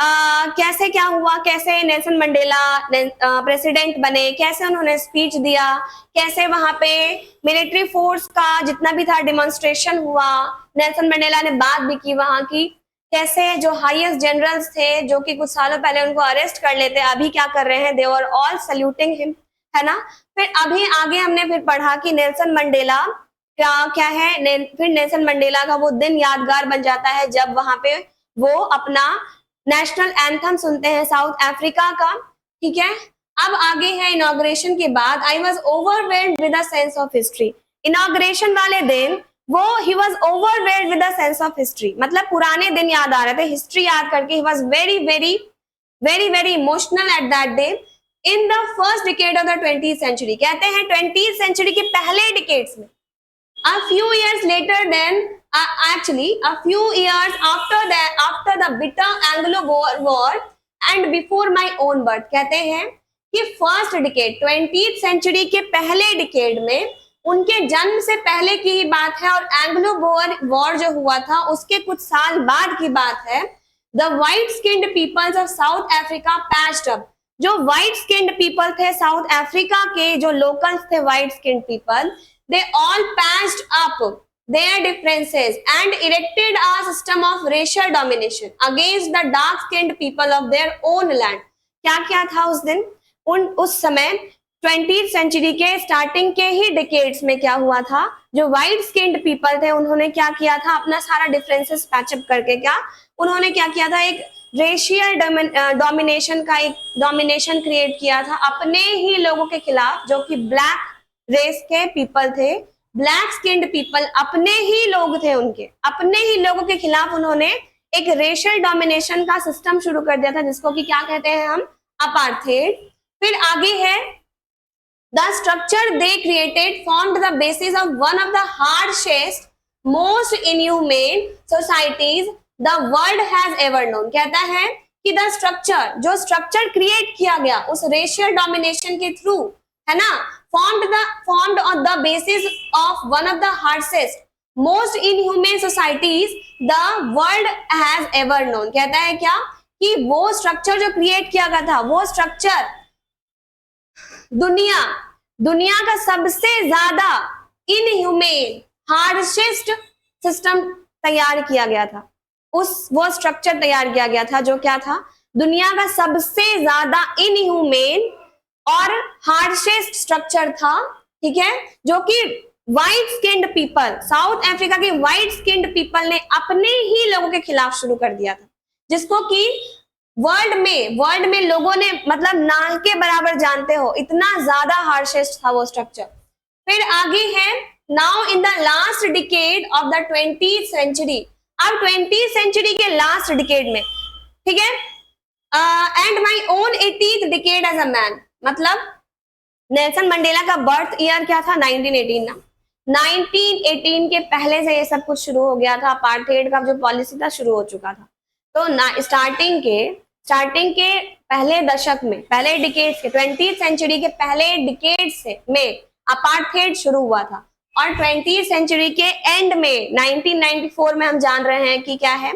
कैसे क्या हुआ, कैसे नेल्सन मंडेला प्रेसिडेंट बने, कैसे उन्होंने स्पीच दिया, कैसे वहां पे मिलिट्री फोर्स का जितना भी था डिमॉन्स्ट्रेशन हुआ, नेल्सन मंडेला ने बात भी की वहां की, कैसे जो हाईएस्ट जनरल्स थे जो कि कुछ सालों पहले उनको अरेस्ट कर लेते अभी क्या कर रहे हैं, दे वर ऑल सल्यूटिंग हिम, है ना। फिर अभी आगे हमने फिर पढ़ा कि नेल्सन मंडेला क्या क्या है, फिर नेल्सन मंडेला का वो दिन यादगार बन जाता है जब वहां पे वो अपना नेशनल एंथम सुनते हैं साउथ अफ्रीका का, ठीक है। अब आगे है इनॉग्रेशन के बाद, I was overwhelmed with a sense of history. Inauguration वाले दिन वो he was overwhelmed with a sense of history, मतलब पुराने दिन याद आ रहे थे, हिस्ट्री याद करके he was very very very very emotional at that day in the first decade of the 20th century. कहते हैं 20th सेंचुरी के पहले डिकेड्स में, a few years later then actually a few years after the bitter Anglo war and before my own birth, कहते हैं कि first decade 20th century के पहले डिकेड में उनके जन्म से पहले की ही बात है और एंग्लो वॉर जो हुआ था उसके कुछ साल बाद की बात है। The white skinned peoples of South Africa patched up, जो व्हाइट स्किन्ड पीपल थे साउथ अफ्रीका के, जो लोकल्स थे white skinned people, they all patched up their differences and erected a system of racial domination against the dark skinned people of their own land। क्या क्या था उस दिन, उस समय 20th सेंचुरी के स्टार्टिंग के ही डिकेड्स में क्या हुआ था, जो व्हाइट स्किन्ड पीपल थे उन्होंने क्या किया था, अपना सारा डिफरेंसेस पैचअप करके क्या उन्होंने क्या किया था, एक रेशियल डोमिनेशन का एक डोमिनेशन क्रिएट किया था अपने ही लोगों के खिलाफ, जो कि ब्लैक रेस के पीपल थे, ब्लैक स्किन्ड पीपल अपने ही लोग थे, उनके अपने ही लोगों के खिलाफ उन्होंने एक रेशियल डोमिनेशन का सिस्टम शुरू कर दिया था जिसको कि क्या कहते हैं हम, अपार्थेड। फिर आगे है the structure they created formed the basis of one of the harshest most inhumane societies the world has ever known. कहता है कि द स्ट्रक्चर, जो स्ट्रक्चर क्रिएट किया गया उस रेशियल डोमिनेशन के थ्रू, है ना, formed on the basis of one of the harshest most inhumane societies the world has ever known। कहता है क्या कि वो स्ट्रक्चर जो क्रिएट किया गया था, वो स्ट्रक्चर दुनिया का सबसे ज्यादा इनह्यूमेन हार्शेस्ट सिस्टम तैयार किया गया था, वो स्ट्रक्चर तैयार किया गया था जो क्या था, दुनिया का सबसे ज्यादा इनह्यूमेन और हार्शेस्ट स्ट्रक्चर था, ठीक है, जो कि white skinned people, south Africa के व्हाइट स्किन्ड पीपल ने अपने ही लोगों के खिलाफ शुरू कर दिया था, जिसको कि वर्ल्ड में लोगों ने मतलब ना के बराबर जानते हो, इतना ज्यादा हार्शेस्ट था वो स्ट्रक्चर। फिर आगे है now in the last decade of the 20th century, अब 20th सेंचुरी के लास्ट डिकेड में, ठीक है, and my own 80th decade as a man, मतलब नेल्सन मंडेला का बर्थ ईयर क्या था, 1918 ना, 1918 के पहले से ये सब कुछ शुरू हो गया था, अपार्थेड का जो पॉलिसी था शुरू हो चुका था। तो स्टार्टिंग के पहले दशक में, पहले डिकेड्स के 20th सेंचुरी के पहले डिकेड्स में अपार्थेड शुरू हुआ था और 20th सेंचुरी के एंड में 1994 में हम जान रहे हैं कि क्या है,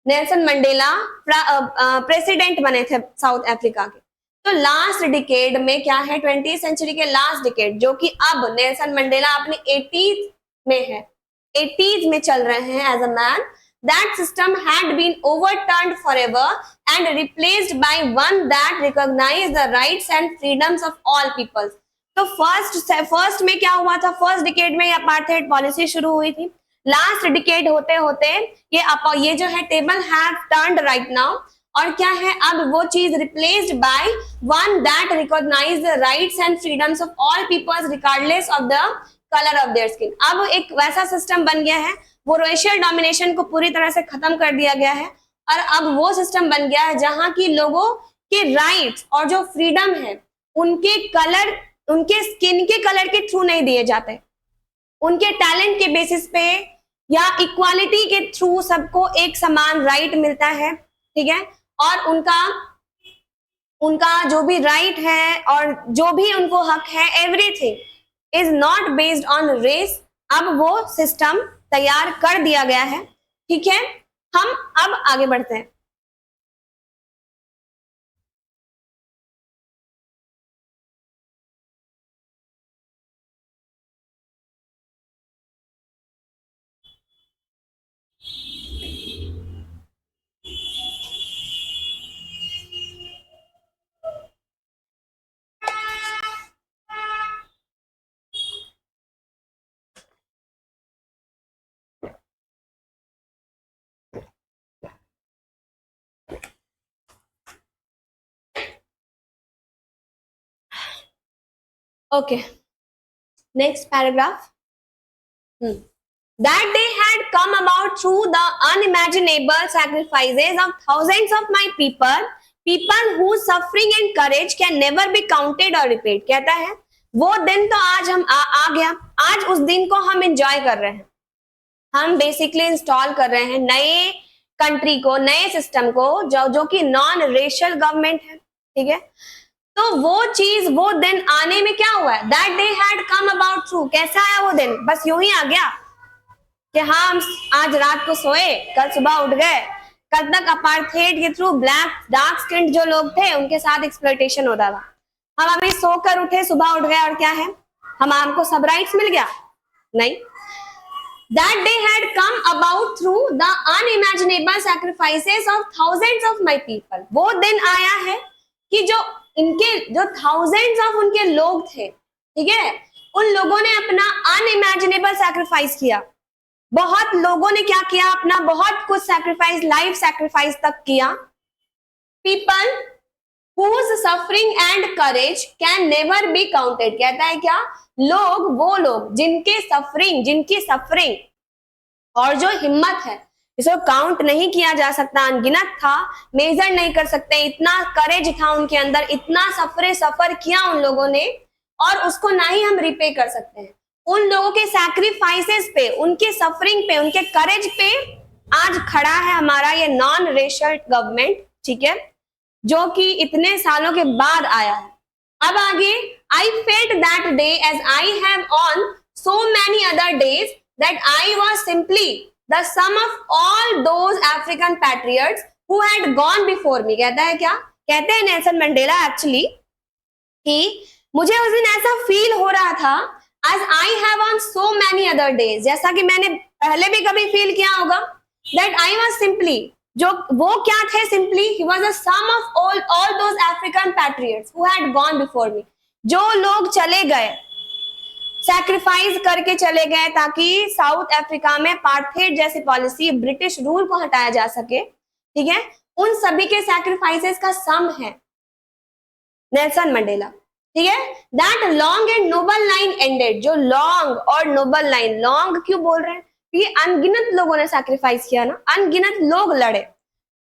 नेल्सन मंडेला प्रेसिडेंट बने थे साउथ अफ्रीका के। तो लास्ट डिकेड में क्या है, 20th सेंचुरी के लास्ट डिकेड, जो कि अब नेल्सन मंडेला अपने 80th में है, 80s में चल रहे हैं as a man, that system had been overturned forever and replaced by one that recognized the rights and freedoms of all peoples। तो फर्स्ट में क्या हुआ था, फर्स्ट डिकेड में अपार्थेड पॉलिसी शुरू हुई थी, लास्ट डिकेड होते होते ये जो है table have turned right now, और क्या है, अब वो चीज replaced by one that recognise the rights and freedoms of all peoples regardless of the colour of their skin. अब एक वैसा सिस्टम बन गया है, वो रेशियल डोमिनेशन को पूरी तरह से खत्म कर दिया गया है और अब वो सिस्टम बन गया है जहां की लोगों के राइट्स और जो फ्रीडम है उनके कलर, उनके स्किन के कलर के थ्रू नहीं दिए जाते, उनके टैलेंट के बेसिस पे या इक्वालिटी के थ्रू सबको एक समान राइट मिलता है, ठीक है, और उनका जो भी राइट है और जो भी उनको हक है, everything is not based on race. अब वो सिस्टम तैयार कर दिया गया है, ठीक है। हम अब आगे बढ़ते हैं। Okay, next paragraph. That day had come about through the unimaginable sacrifices of thousands of my people whose suffering and courage can never be counted or repaid. कहता है वो दिन तो आज हम आ गया, आज उस दिन को हम एंजॉय कर रहे हैं, हम बेसिकली इंस्टॉल कर रहे हैं नए कंट्री को, नए सिस्टम को, जो कि नॉन रेशियल गवर्नमेंट है, ठीक है। तो वो चीज, वो दिन आने में क्या हुआ है, that day had come about through, कैसा आया वो दिन, बस यूं ही आ गया कि हाँ हम आज रात को सोए, कल सुबह उठ गए, कल तक अपार्थेड के थ्रू ब्लैक डार्क स्किन जो लोग थे उनके साथ एक्सप्लॉइटेशन होता था, हम अभी सोकर उठे, सुबह उठ गए और क्या है, हमको सब राइट्स मिल गया, नहीं। That day had come about through the unimaginable sacrifices of thousands of my people. वो दिन आया है कि जो thousands of उनके लोग थे, ठीक है, उन लोगों ने अपना अनइमेजिनेबल सैक्रिफाइस किया, बहुत लोगों ने क्या किया, अपना बहुत कुछ सैक्रिफाइस, लाइफ सैक्रिफाइस तक किया। People whose suffering and courage can never be counted, कहता है क्या, लोग, वो लोग जिनकी सफरिंग और जो हिम्मत है इसको काउंट नहीं किया जा सकता, अनगिनत था, मेजर नहीं कर सकते, इतना करेज था उनके अंदर, इतना सफर किया उन लोगों ने, और उसको ना ही हम रिपे कर सकते हैं। उन लोगों के सैक्रिफाइसेस पे, उनके सफरिंग पे, उनके करेज पे आज खड़ा है हमारा ये नॉन रेशियल गवर्नमेंट, ठीक है, जो कि इतने सालों के बाद आया है। अब आगे, I felt that day as I have on so many other days that I was simply the sum of all those African patriots who had gone before me. कहता है क्या, कहते हैं नेल्सन मंडेला एक्चुअली कि मुझे उस दिन ऐसा फील हो रहा था as I have on so many other days, जैसा कि मैंने पहले भी कभी फील किया होगा, दैट आई वाज सिंपली, जो वो क्या थे, simply he was a sum of all those African patriots who had gone before me, जो लोग चले गए, सैक्रिफाइस करके चले गए ताकि साउथ अफ्रीका में पार्थेड जैसी पॉलिसी, ब्रिटिश रूल को हटाया जा सके, ठीक है, उन सभी के सैक्रिफाइसेस का सम है नेल्सन मंडेला, ठीक है। That long and noble line ended, जो लॉन्ग और नोबल लाइन, लॉन्ग क्यों बोल रहे हैं, ये अनगिनत लोगों ने सैक्रिफाइस किया ना, अनगिनत लोग लड़े,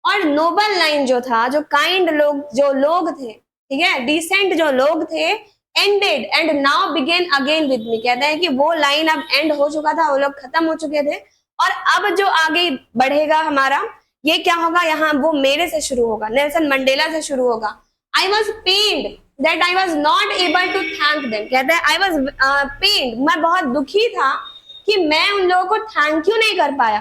और नोबल लाइन जो था, जो काइंड लोग, जो लोग थे, ठीक है, डिसेंट जो लोग थे, ended and now begin again with me. कहते हैं कि वो लाइन अब एंड हो चुका था, वो लोग खत्म हो चुके थे, और अब जो आगे बढ़ेगा हमारा, ये क्या होगा, यहाँ वो मेरे से शुरू होगा, नेल्सन मंडेला से शुरू होगा। I was pained that I was not able to thank them, कहते हैं आई वॉज पेन्ड, मैं बहुत दुखी था कि मैं उन लोगों को थैंक यू नहीं कर पाया,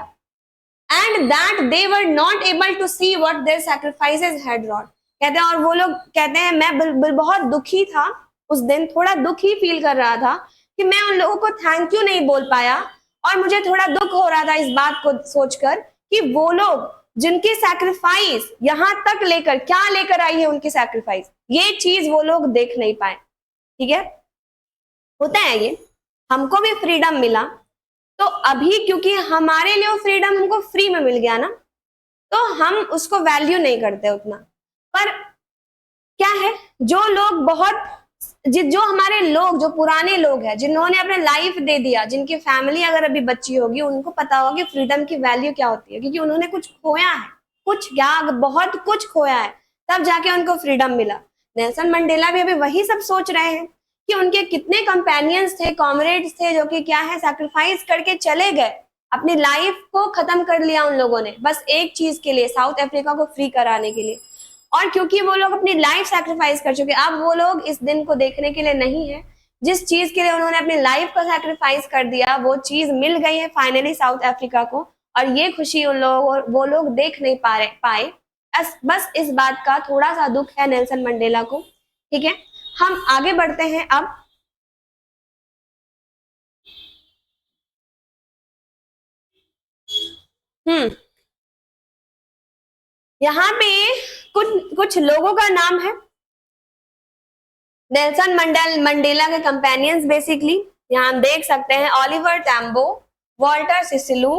and that they were not able to see what their sacrifices had wrought. कहते हैं, और वो लोग कहते हैं मैं बहुत दुखी था उस दिन, थोड़ा दुखी फील कर रहा था कि मैं उन लोगों को थैंक यू नहीं बोल पाया, और मुझे थोड़ा दुख हो रहा था इस बात को सोचकर कि वो लोग जिनकी सैक्रिफाइस यहाँ तक लेकर, क्या लेकर आई है उनकी सैक्रिफाइस, ये चीज वो लोग देख नहीं पाए, ठीक है। होता है ये, हमको भी फ्रीडम मिला, तो अभी क्योंकि हमारे लिए वो फ्रीडम हमको फ्री में मिल गया ना, तो हम उसको वैल्यू नहीं करते उतना। पर क्या है, जो लोग बहुत, जो हमारे लोग, जो पुराने लोग हैं, जिन्होंने अपने लाइफ दे दिया, जिनकी फैमिली अगर अभी बच्ची होगी, उनको पता होगा कि फ्रीडम की वैल्यू क्या होती है, क्योंकि उन्होंने कुछ खोया है, कुछ क्या, बहुत कुछ खोया है, तब जाके उनको फ्रीडम मिला। नेल्सन मंडेला भी अभी वही सब सोच रहे हैं कि उनके कितने कंपेनियंस थे, कॉमरेड्स थे, जो कि क्या है, सैक्रिफाइस करके चले गए, अपनी लाइफ को खत्म कर लिया उन लोगों ने, बस एक चीज के लिए, साउथ अफ्रीका को फ्री कराने के लिए। और क्योंकि वो लोग अपनी लाइफ सैक्रिफाइस कर चुके, अब वो लोग इस दिन को देखने के लिए नहीं है, जिस चीज के लिए उन्होंने अपनी लाइफ को सैक्रिफाइस कर दिया, वो चीज मिल गई है फाइनली साउथ अफ्रीका को, और ये खुशी उन लोगों, वो लोग देख नहीं पाए। बस इस बात का थोड़ा सा दुख है नेल्सन मंडेला को, ठीक है। हम आगे बढ़ते हैं अब। यहाँ पे कुछ लोगों का नाम है नेल्सन मंडेला के कंपेनियंस, बेसिकली यहाँ हम देख सकते हैं, ओलिवर टैम्बो, वॉल्टर सिसिलू,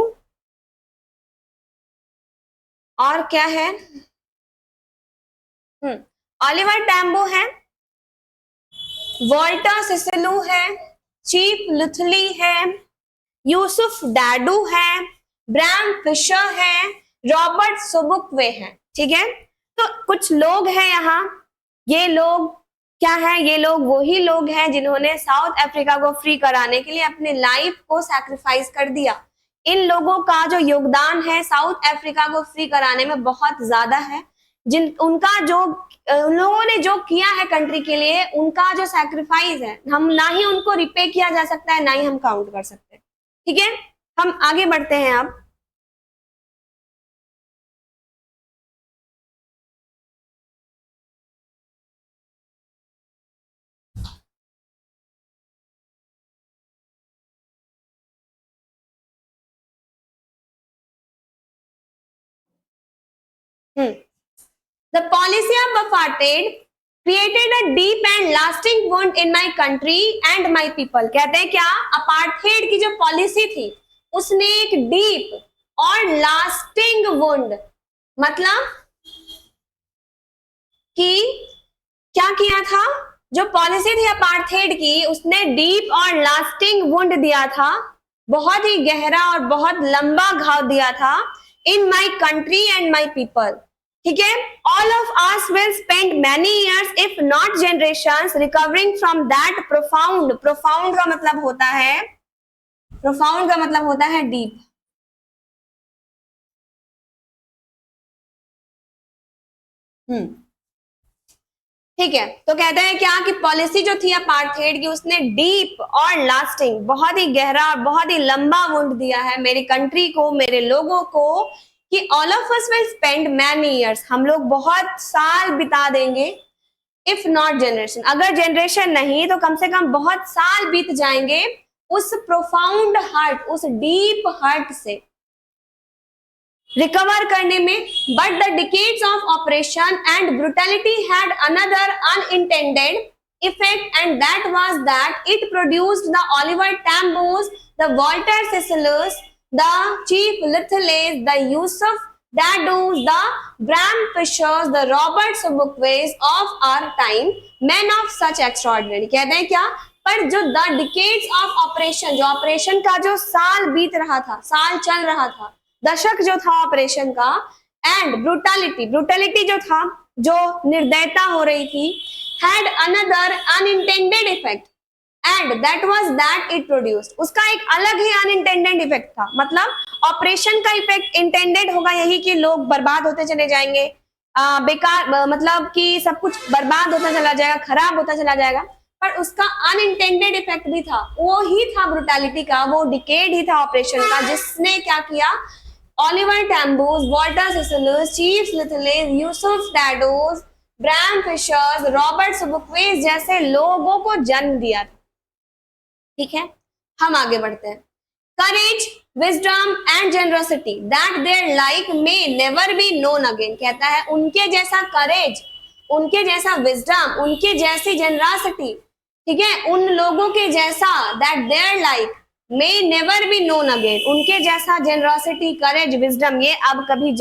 और क्या है, ओलिवर टैम्बो है, वॉल्टर सिसलू है, चीफ लुथली है, यूसुफ डैडू है, ब्रैम फिशर है, रॉबर्ट सुबुकवे है। ठीक है, तो कुछ लोग हैं यहाँ, ये लोग क्या है, ये लोग वही लोग हैं जिन्होंने साउथ अफ्रीका को फ्री कराने के लिए अपने लाइफ को सैक्रिफाइस कर दिया। इन लोगों का जो योगदान है साउथ अफ्रीका को फ्री कराने में बहुत ज्यादा है। जिन उनका जो उन लोगों ने जो किया है कंट्री के लिए, उनका जो सैक्रिफाइस है, हम ना ही उनको रिपे किया जा सकता है, ना ही हम काउंट कर सकते हैं। ठीक है, हम आगे बढ़ते हैं अब। The policy of apartheid created a deep and lasting wound in my country and my people। कहते हैं क्या, अपार्थेड की जो पॉलिसी थी उसने एक डीप और लास्टिंग वुंड, मतलब कि क्या किया था, जो पॉलिसी थी अपार्थेड की उसने डीप और लास्टिंग वुंड दिया था, बहुत ही गहरा और बहुत लंबा घाव दिया था in my country and my people. ठीक है, all of us will spend many years if not generations recovering from that profound. Profound का मतलब होता है, प्रोफाउंड का मतलब होता है डीप। ठीक है, तो कहते हैं क्या कि पॉलिसी जो थी अपार्थेड की उसने डीप और लास्टिंग, बहुत ही गहरा और बहुत ही लंबा वुंड दिया है मेरी कंट्री को, मेरे लोगों को, कि all of us will spend many years, हम लोग बहुत साल बिता देंगे, इफ नॉट जनरेशन, अगर जनरेशन नहीं तो कम से कम बहुत साल बीत जाएंगे उस प्रोफाउंड हर्ट, उस डीप हर्ट से रिकवर करने में। But the decades of operation and brutality had another unintended effect, and that was that it produced the Oliver Tambos, the Walter Cecilus, the Chief Lithiles, the Yusuf Dadus, the Bram Fishers, the Robert Sobukways of our time, men of such extraordinary। कहते हैं क्या, पर जो the decades of operation, जो operation का जो साल बीत रहा था, साल चल रहा था, दशक जो था ऑपरेशन का, एंड ब्रुटैलिटी, ब्रुटैलिटी जो था, जो निर्दयता हो रही थी, had another unintended effect and that was that it produced, उसका एक अलग ही अनइंटेंडेड इफेक्ट था। मतलब ऑपरेशन का इफेक्ट इंटेंडेड होगा यही कि लोग बर्बाद होते चले जाएंगे, बेकार, मतलब कि सब कुछ बर्बाद होता चला जाएगा, खराब होता चला जाएगा, पर उसका अनइंटेंडेड इफेक्ट भी था, वो ही था ब्रुटैलिटी का, वो डिकेड ही था ऑपरेशन का, जिसने क्या किया, Oliver Tambos, Walter Sisulus, Chief Luthulis, Yusuf Dadoos, Bram Fischers, Robert Sobukwes जैसे लोगों को जन्म दिया था। ठीक है, हम आगे बढ़ते हैं। Courage, wisdom and generosity that their like may never be known again. कहता है उनके जैसा करेज, उनके जैसा विजडम, उनके जैसी जनरसिटी, ठीक है, उन लोगों के जैसा, that their like may never be known again, उनके जैसा जनरसिटी, करेज, विजडम, ये अब कभी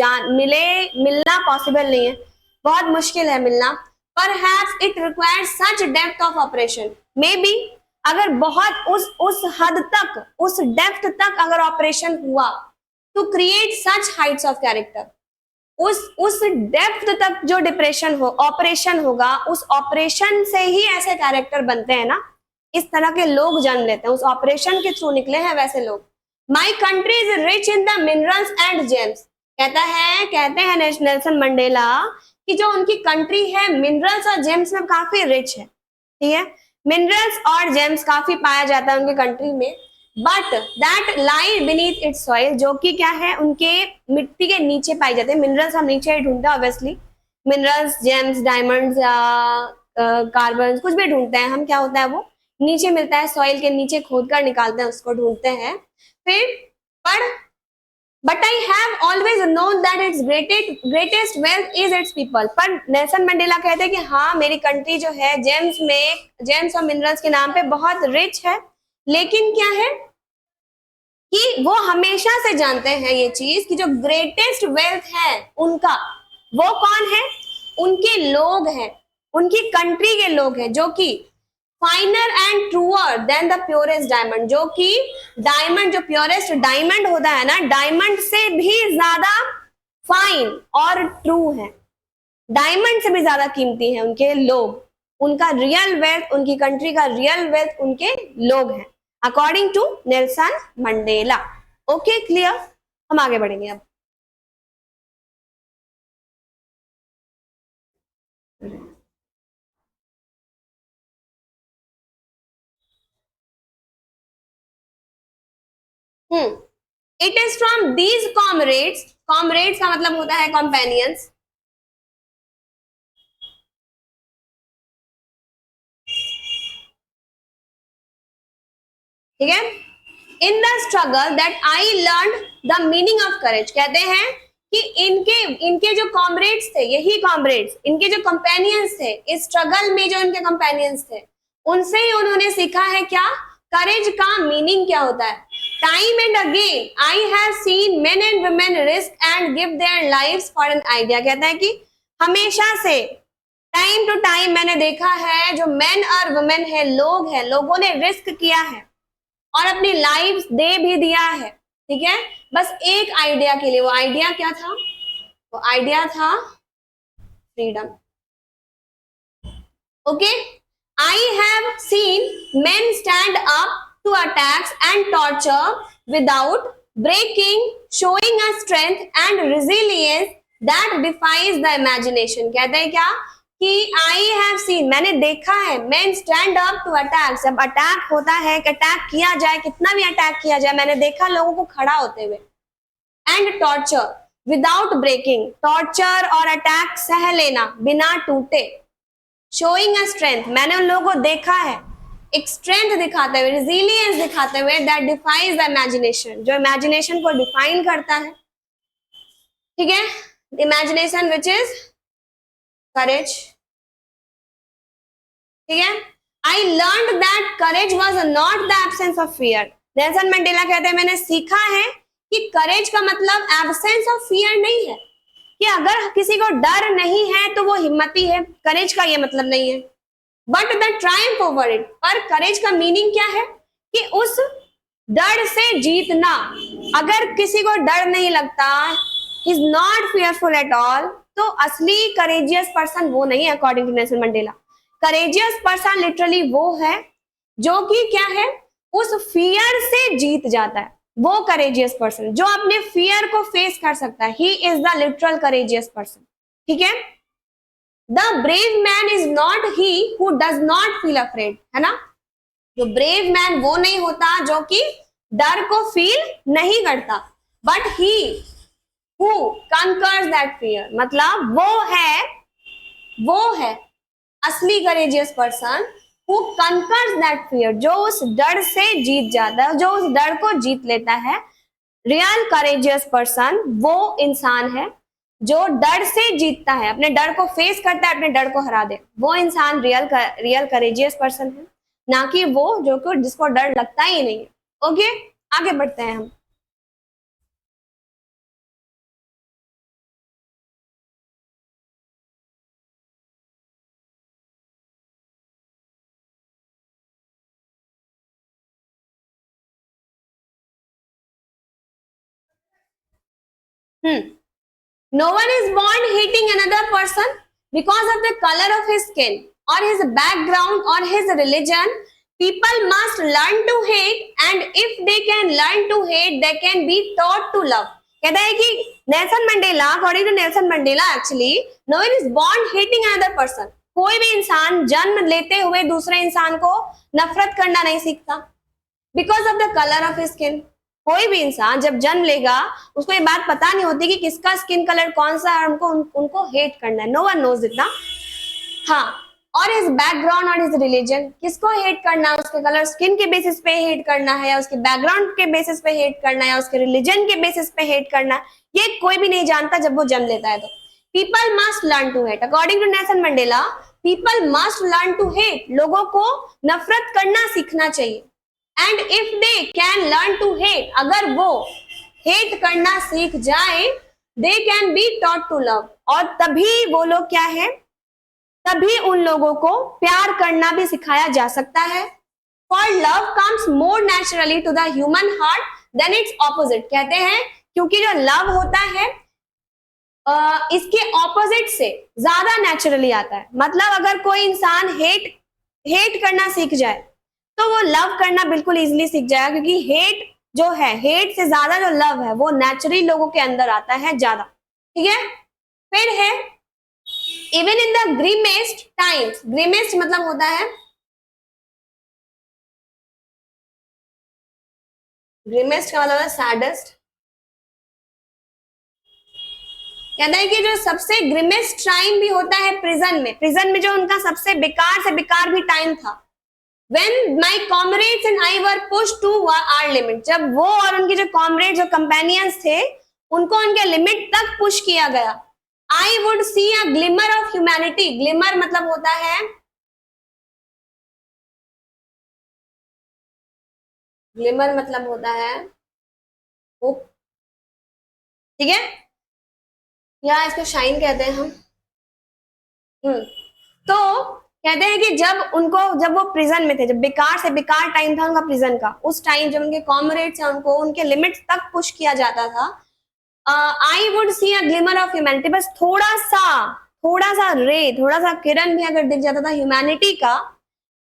मिलना पॉसिबल नहीं है, बहुत मुश्किल है मिलना। Perhaps it requires such depth of operation, maybe अगर बहुत उस हद तक, उस डेप्थ तक अगर ऑपरेशन हुआ to create such heights of character, उस डेप्थ तक जो डिप्रेशन हो, ऑपरेशन होगा, उस ऑपरेशन से ही ऐसे कैरेक्टर बनते हैं ना, इस तरह के लोग जन्म लेते हैं, उस ऑपरेशन के थ्रू निकले हैं वैसे लोग। My country is rich in the minerals and gems। कहते हैं नेल्सन मंडेला कि जो उनकी कंट्री है मिनरल्स और जेम्स में काफी रिच है। ठीक है, मिनरल्स और जेम्स काफी पाया जाता है उनके कंट्री में, but that lie beneath it's soil, जो कि क्या है, उनके मिट्टी के नीचे पाए जाते हैं। मिनरल्स हम नीचे ही ढूंढते हैं ऑब्वियसली, मिनरल्स, जेम्स, डायमंड्स या कार्बन, कुछ भी ढूंढते हैं हम, क्या होता है वो नीचे मिलता है, सॉइल के नीचे खोद कर निकालते हैं, उसको ढूंढते हैं। फिर But I have always known that its greatest wealth is its people। पर नेल्सन मंडेला कहते हैं कि हाँ, मेरी कंट्री जो है जेम्स और मिनरल्स के नाम पे बहुत रिच है, लेकिन क्या है कि वो हमेशा से जानते हैं ये चीज कि जो ग्रेटेस्ट वेल्थ है उनका, वो कौन है, उनके लोग हैं, उनकी कंट्री के लोग हैं, जो कि finer and truer than the purest diamond, जो कि डायमंड, जो प्योरेस्ट डायमंड होता है ना, डायमंड से भी ज्यादा फाइन और ट्रू है, डायमंड से भी ज्यादा कीमती है उनके लोग, उनका रियल वेल्थ, उनकी कंट्री का रियल वेल्थ उनके लोग हैं, according to Nelson Mandela. Okay, clear? हम आगे बढ़ेंगे अब। It is from these comrades, comrades का मतलब होता है कॉम्पेनियंस, ठीक है, in the struggle that I learn the meaning of courage. कहते हैं कि इनके जो कॉमरेड्स थे, यही कॉमरेड्स, इनके जो कंपेनियंस थे, इस स्ट्रगल में जो इनके कंपेनियंस थे, उनसे ही उन्होंने सीखा है क्या, करेज का मीनिंग क्या होता है। Time and again I have seen main and women risk and give their lives for an idea. कहता है कि हमेशा से, टाइम टू टाइम मैंने देखा है, जो मेन और वुमेन है, लोग हैं, लोगों ने रिस्क किया है और अपनी लाइफ दे भी दिया है, ठीक है, बस एक आइडिया के लिए। वो आइडिया क्या था? वो आइडिया था freedom. Okay, I have seen men stand up to attacks and torture without breaking, showing a strength and resilience that defies the imagination. कहते हैं क्या कि आई हैव सीन, मैंने देखा है, man stand up to attack, जब attack होता है, अटैक किया जाए, कितना भी अटैक किया जाए, मैंने देखा लोगों को खड़ा होते हुए, and torture without breaking, torture और अटैक सह लेना बिना टूटे, शोइंग अ स्ट्रेंथ, मैंने उन लोगों को देखा है एक स्ट्रेंथ दिखाते हुए, रेजिलियंस दिखाते हुए, दैट डिफाइज द इमेजिनेशन, जो इमेजिनेशन को डिफाइन करता है, ठीक है, इमेजिनेशन विच इज करेज, ठीक है। I learn that courage was not the absence of fear. Nelson Mandela कहते हैं मैंने सीखा है कि करेज का मतलब एब्सेंस ऑफ फियर नहीं है, कि अगर किसी को डर नहीं है तो वो हिम्मती है, करेज का ये मतलब नहीं है, but the Triumph over it. पर करेज का मीनिंग क्या है कि उस डर से जीतना। अगर किसी को डर नहीं लगता, is not fearful at all, तो असली करेजियस पर्सन वो नहीं है, according to Nelson Mandela. Courageous person literally वो है जो कि क्या है, उस फियर से जीत जाता है, वो करेजियस पर्सन जो अपने फियर को फेस कर सकता है, he is the literal courageous person, ठीक है। The brave man is not he who does not feel afraid, है ना, जो ब्रेव मैन वो नहीं होता जो कि डर को फील नहीं करता, but he who conquers that fear, मतलब वो है असली courageous person who conquers that fear, जो उस डर से जीत जाता है, जो उस डर को जीत लेता है। रियल करेजियस पर्सन वो इंसान है जो डर से जीतता है, अपने डर को फेस करता है, अपने डर को हरा दे, वो इंसान रियल करेजियस पर्सन है, ना कि वो जो कि जिसको डर लगता ही नहीं है। ओके, आगे बढ़ते हैं हम। No one is born hating another person because of the color of his skin or his background or his religion. People must learn to hate, and if they can learn to hate, they can be taught to love. कहता है कि Nelson Mandela, according to Nelson Mandela, actually no one is born hating another person. कोई भी इंसान जन्म लेते हुए दूसरे इंसान को नफरत करना नहीं सीखता, because of the colour of skin. कोई भी इंसान जब जन्म लेगा उसको ये बात पता नहीं होती कि किसका स्किन कलर कौन सा है, उनको हेट करना है, नो वन नोज इट ना। हाँ, और इस बैकग्राउंड और इस रिलीजन, किसको हेट करना है, उसके कलर स्किन के बेसिस पे हेट करना है, या उसके बैकग्राउंड के बेसिस पे हेट करना है, या उसके रिलीजन के बेसिस पे हेट करना है, ये कोई भी नहीं जानता जब वो जन्म लेता है। तो people must learn to hate, according to Nelson Mandela, people must learn to hate, लोगों को नफरत करना सीखना चाहिए। And if they can learn to hate, अगर वो हेट करना सीख जाए, they can be taught to love, और तभी वो लोग क्या है, तभी उन लोगों को प्यार करना भी सिखाया जा सकता है। For love comes more naturally to the human heart than its opposite। कहते हैं क्योंकि जो लव होता है इसके ऑपोजिट से ज्यादा नेचुरली आता है। मतलब अगर कोई इंसान हेट करना सीख जाए तो वो लव करना बिल्कुल इजीली सीख जाएगा, क्योंकि हेट जो है, हेट से ज्यादा जो लव है वो नेचुरली लोगों के अंदर आता है ज्यादा। ठीक है, फिर है even in the grimmest times. Grimmest मतलब होता है, ग्रीमेस्ट का मतलब है सैडेस्ट। कहता है कि जो सबसे ग्रीमेस्ट टाइम भी होता है प्रिजन में, प्रिजन में जो उनका सबसे बेकार से बेकार भी टाइम था। When my comrades and I were pushed to our limit। जब वो और उनके जो कॉमरेड, जो कंपेनियंस थे, उनको उनके लिमिट तक पुश किया गया। I would see a glimmer of humanity। Glimmer मतलब होता है, ग्लिमर मतलब होता है होप। ठीक है, या इसको शाइन कहते हैं हम। तो कहते हैं कि जब वो प्रिजन में थे, जब बेकार से बेकार टाइम था उनका प्रिजन का, उस टाइम जब उनके कॉमरेड्स हैं उनको उनके लिमिट तक पुश किया जाता था। I would see a glimmer of humanity. बस थोड़ा सा रे, थोड़ा सा किरण भी अगर दिख जाता था ह्यूमैनिटी का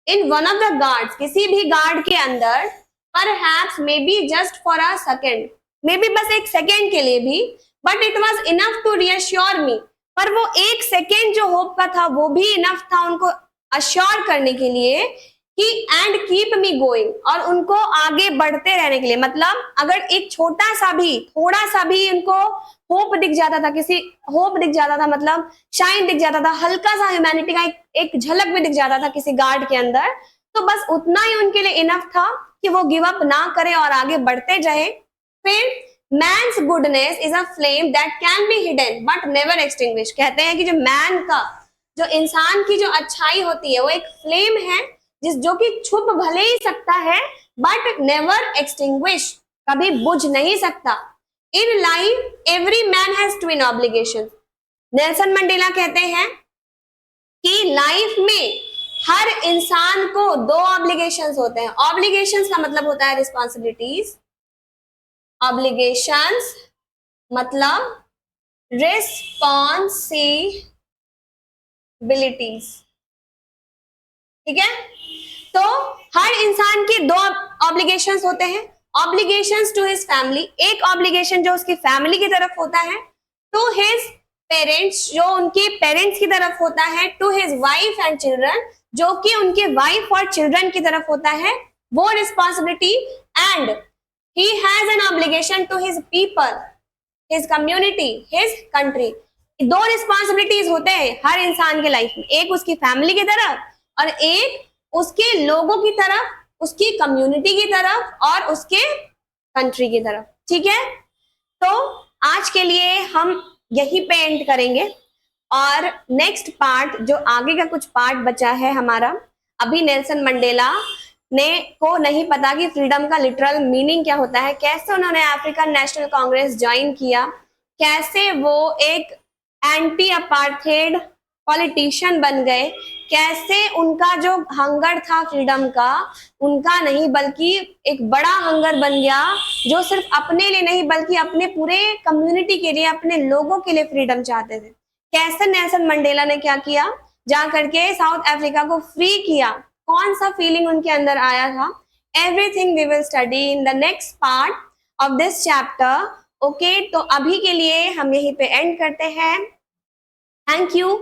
in one of the guards, किसी भी गार्ड के अंदर, perhaps maybe just for a second, maybe बस एक सेकेंड के लिए भी, but it was enough to reassure me. पर वो एक सेकेंड जो होप का था वो भी इनफ था उनको अश्योर करने के लिए कि एंड कीप मी गोइंग, और उनको आगे बढ़ते रहने के लिए। मतलब अगर एक छोटा सा भी, थोड़ा सा भी उनको होप दिख जाता था, किसी होप दिख जाता था, मतलब शाइन दिख जाता था, हल्का सा ह्यूमैनिटी का एक झलक भी दिख जाता था किसी गार्ड के अंदर, तो बस उतना ही उनके लिए इनफ था कि वो गिव अप ना करें और आगे बढ़ते जाए। फिर man's goodness is a flame that can be hidden but never extinguish. कहते हैं कि जो मैन का, जो इंसान की जो अच्छाई होती है वो एक फ्लेम है जो कि छुप भले ही सकता है बट नेवर एक्सटिंग्विश, कभी बुझ नहीं सकता। In life every man has twin obligation. Nelson Mandela कहते हैं कि लाइफ में हर इंसान को दो ऑब्लिगेशंस होते हैं। ऑब्लिगेशंस का मतलब होता है रिस्पॉन्सिबिलिटीज, ऑब्लिगेशंस मतलब रिस्पॉन्सिबिलिटीज। ठीक है, तो हर इंसान के दो ऑब्लिगेशंस होते हैं। ऑब्लिगेशंस टू हिज फैमिली, एक ऑब्लिगेशन जो उसकी फैमिली की तरफ होता है, टू हिज पेरेंट्स जो उनके पेरेंट्स की तरफ होता है, to his wife and children जो कि उनके वाइफ और चिल्ड्रन की तरफ होता है वो responsibility, and he has an obligation to his people, his community, his country. दो रिस्पॉन्सिबिलिटीज होते हैं हर इंसान के लाइफ में, एक उसकी फैमिली की तरफ और एक उसके लोगों की तरफ, उसकी कम्युनिटी की तरफ और उसके कंट्री की तरफ। ठीक है, तो आज के लिए हम यहीं पे एंड करेंगे, और नेक्स्ट पार्ट जो आगे का कुछ पार्ट बचा है हमारा, अभी नेल्सन मंडेला ने को नहीं पता कि फ्रीडम का लिटरल मीनिंग क्या होता है, कैसे उन्होंने अफ्रीकन नेशनल कांग्रेस ज्वाइन किया, कैसे वो एक एंटी अपार्थेड पॉलिटिशियन बन गए, कैसे उनका जो हंगर था फ्रीडम का, उनका नहीं बल्कि एक बड़ा हंगर बन गया जो सिर्फ अपने लिए नहीं बल्कि अपने पूरे कम्युनिटी के लिए, अपने लोगों के लिए फ्रीडम चाहते थे। कैसे नेल्सन मंडेला ने क्या किया, जा करके साउथ अफ्रीका को फ्री किया, कौन सा फीलिंग उनके अंदर आया था, everything we will study in the next part of this chapter. Okay, तो अभी के लिए हम यहीं पे एंड करते हैं। Thank you.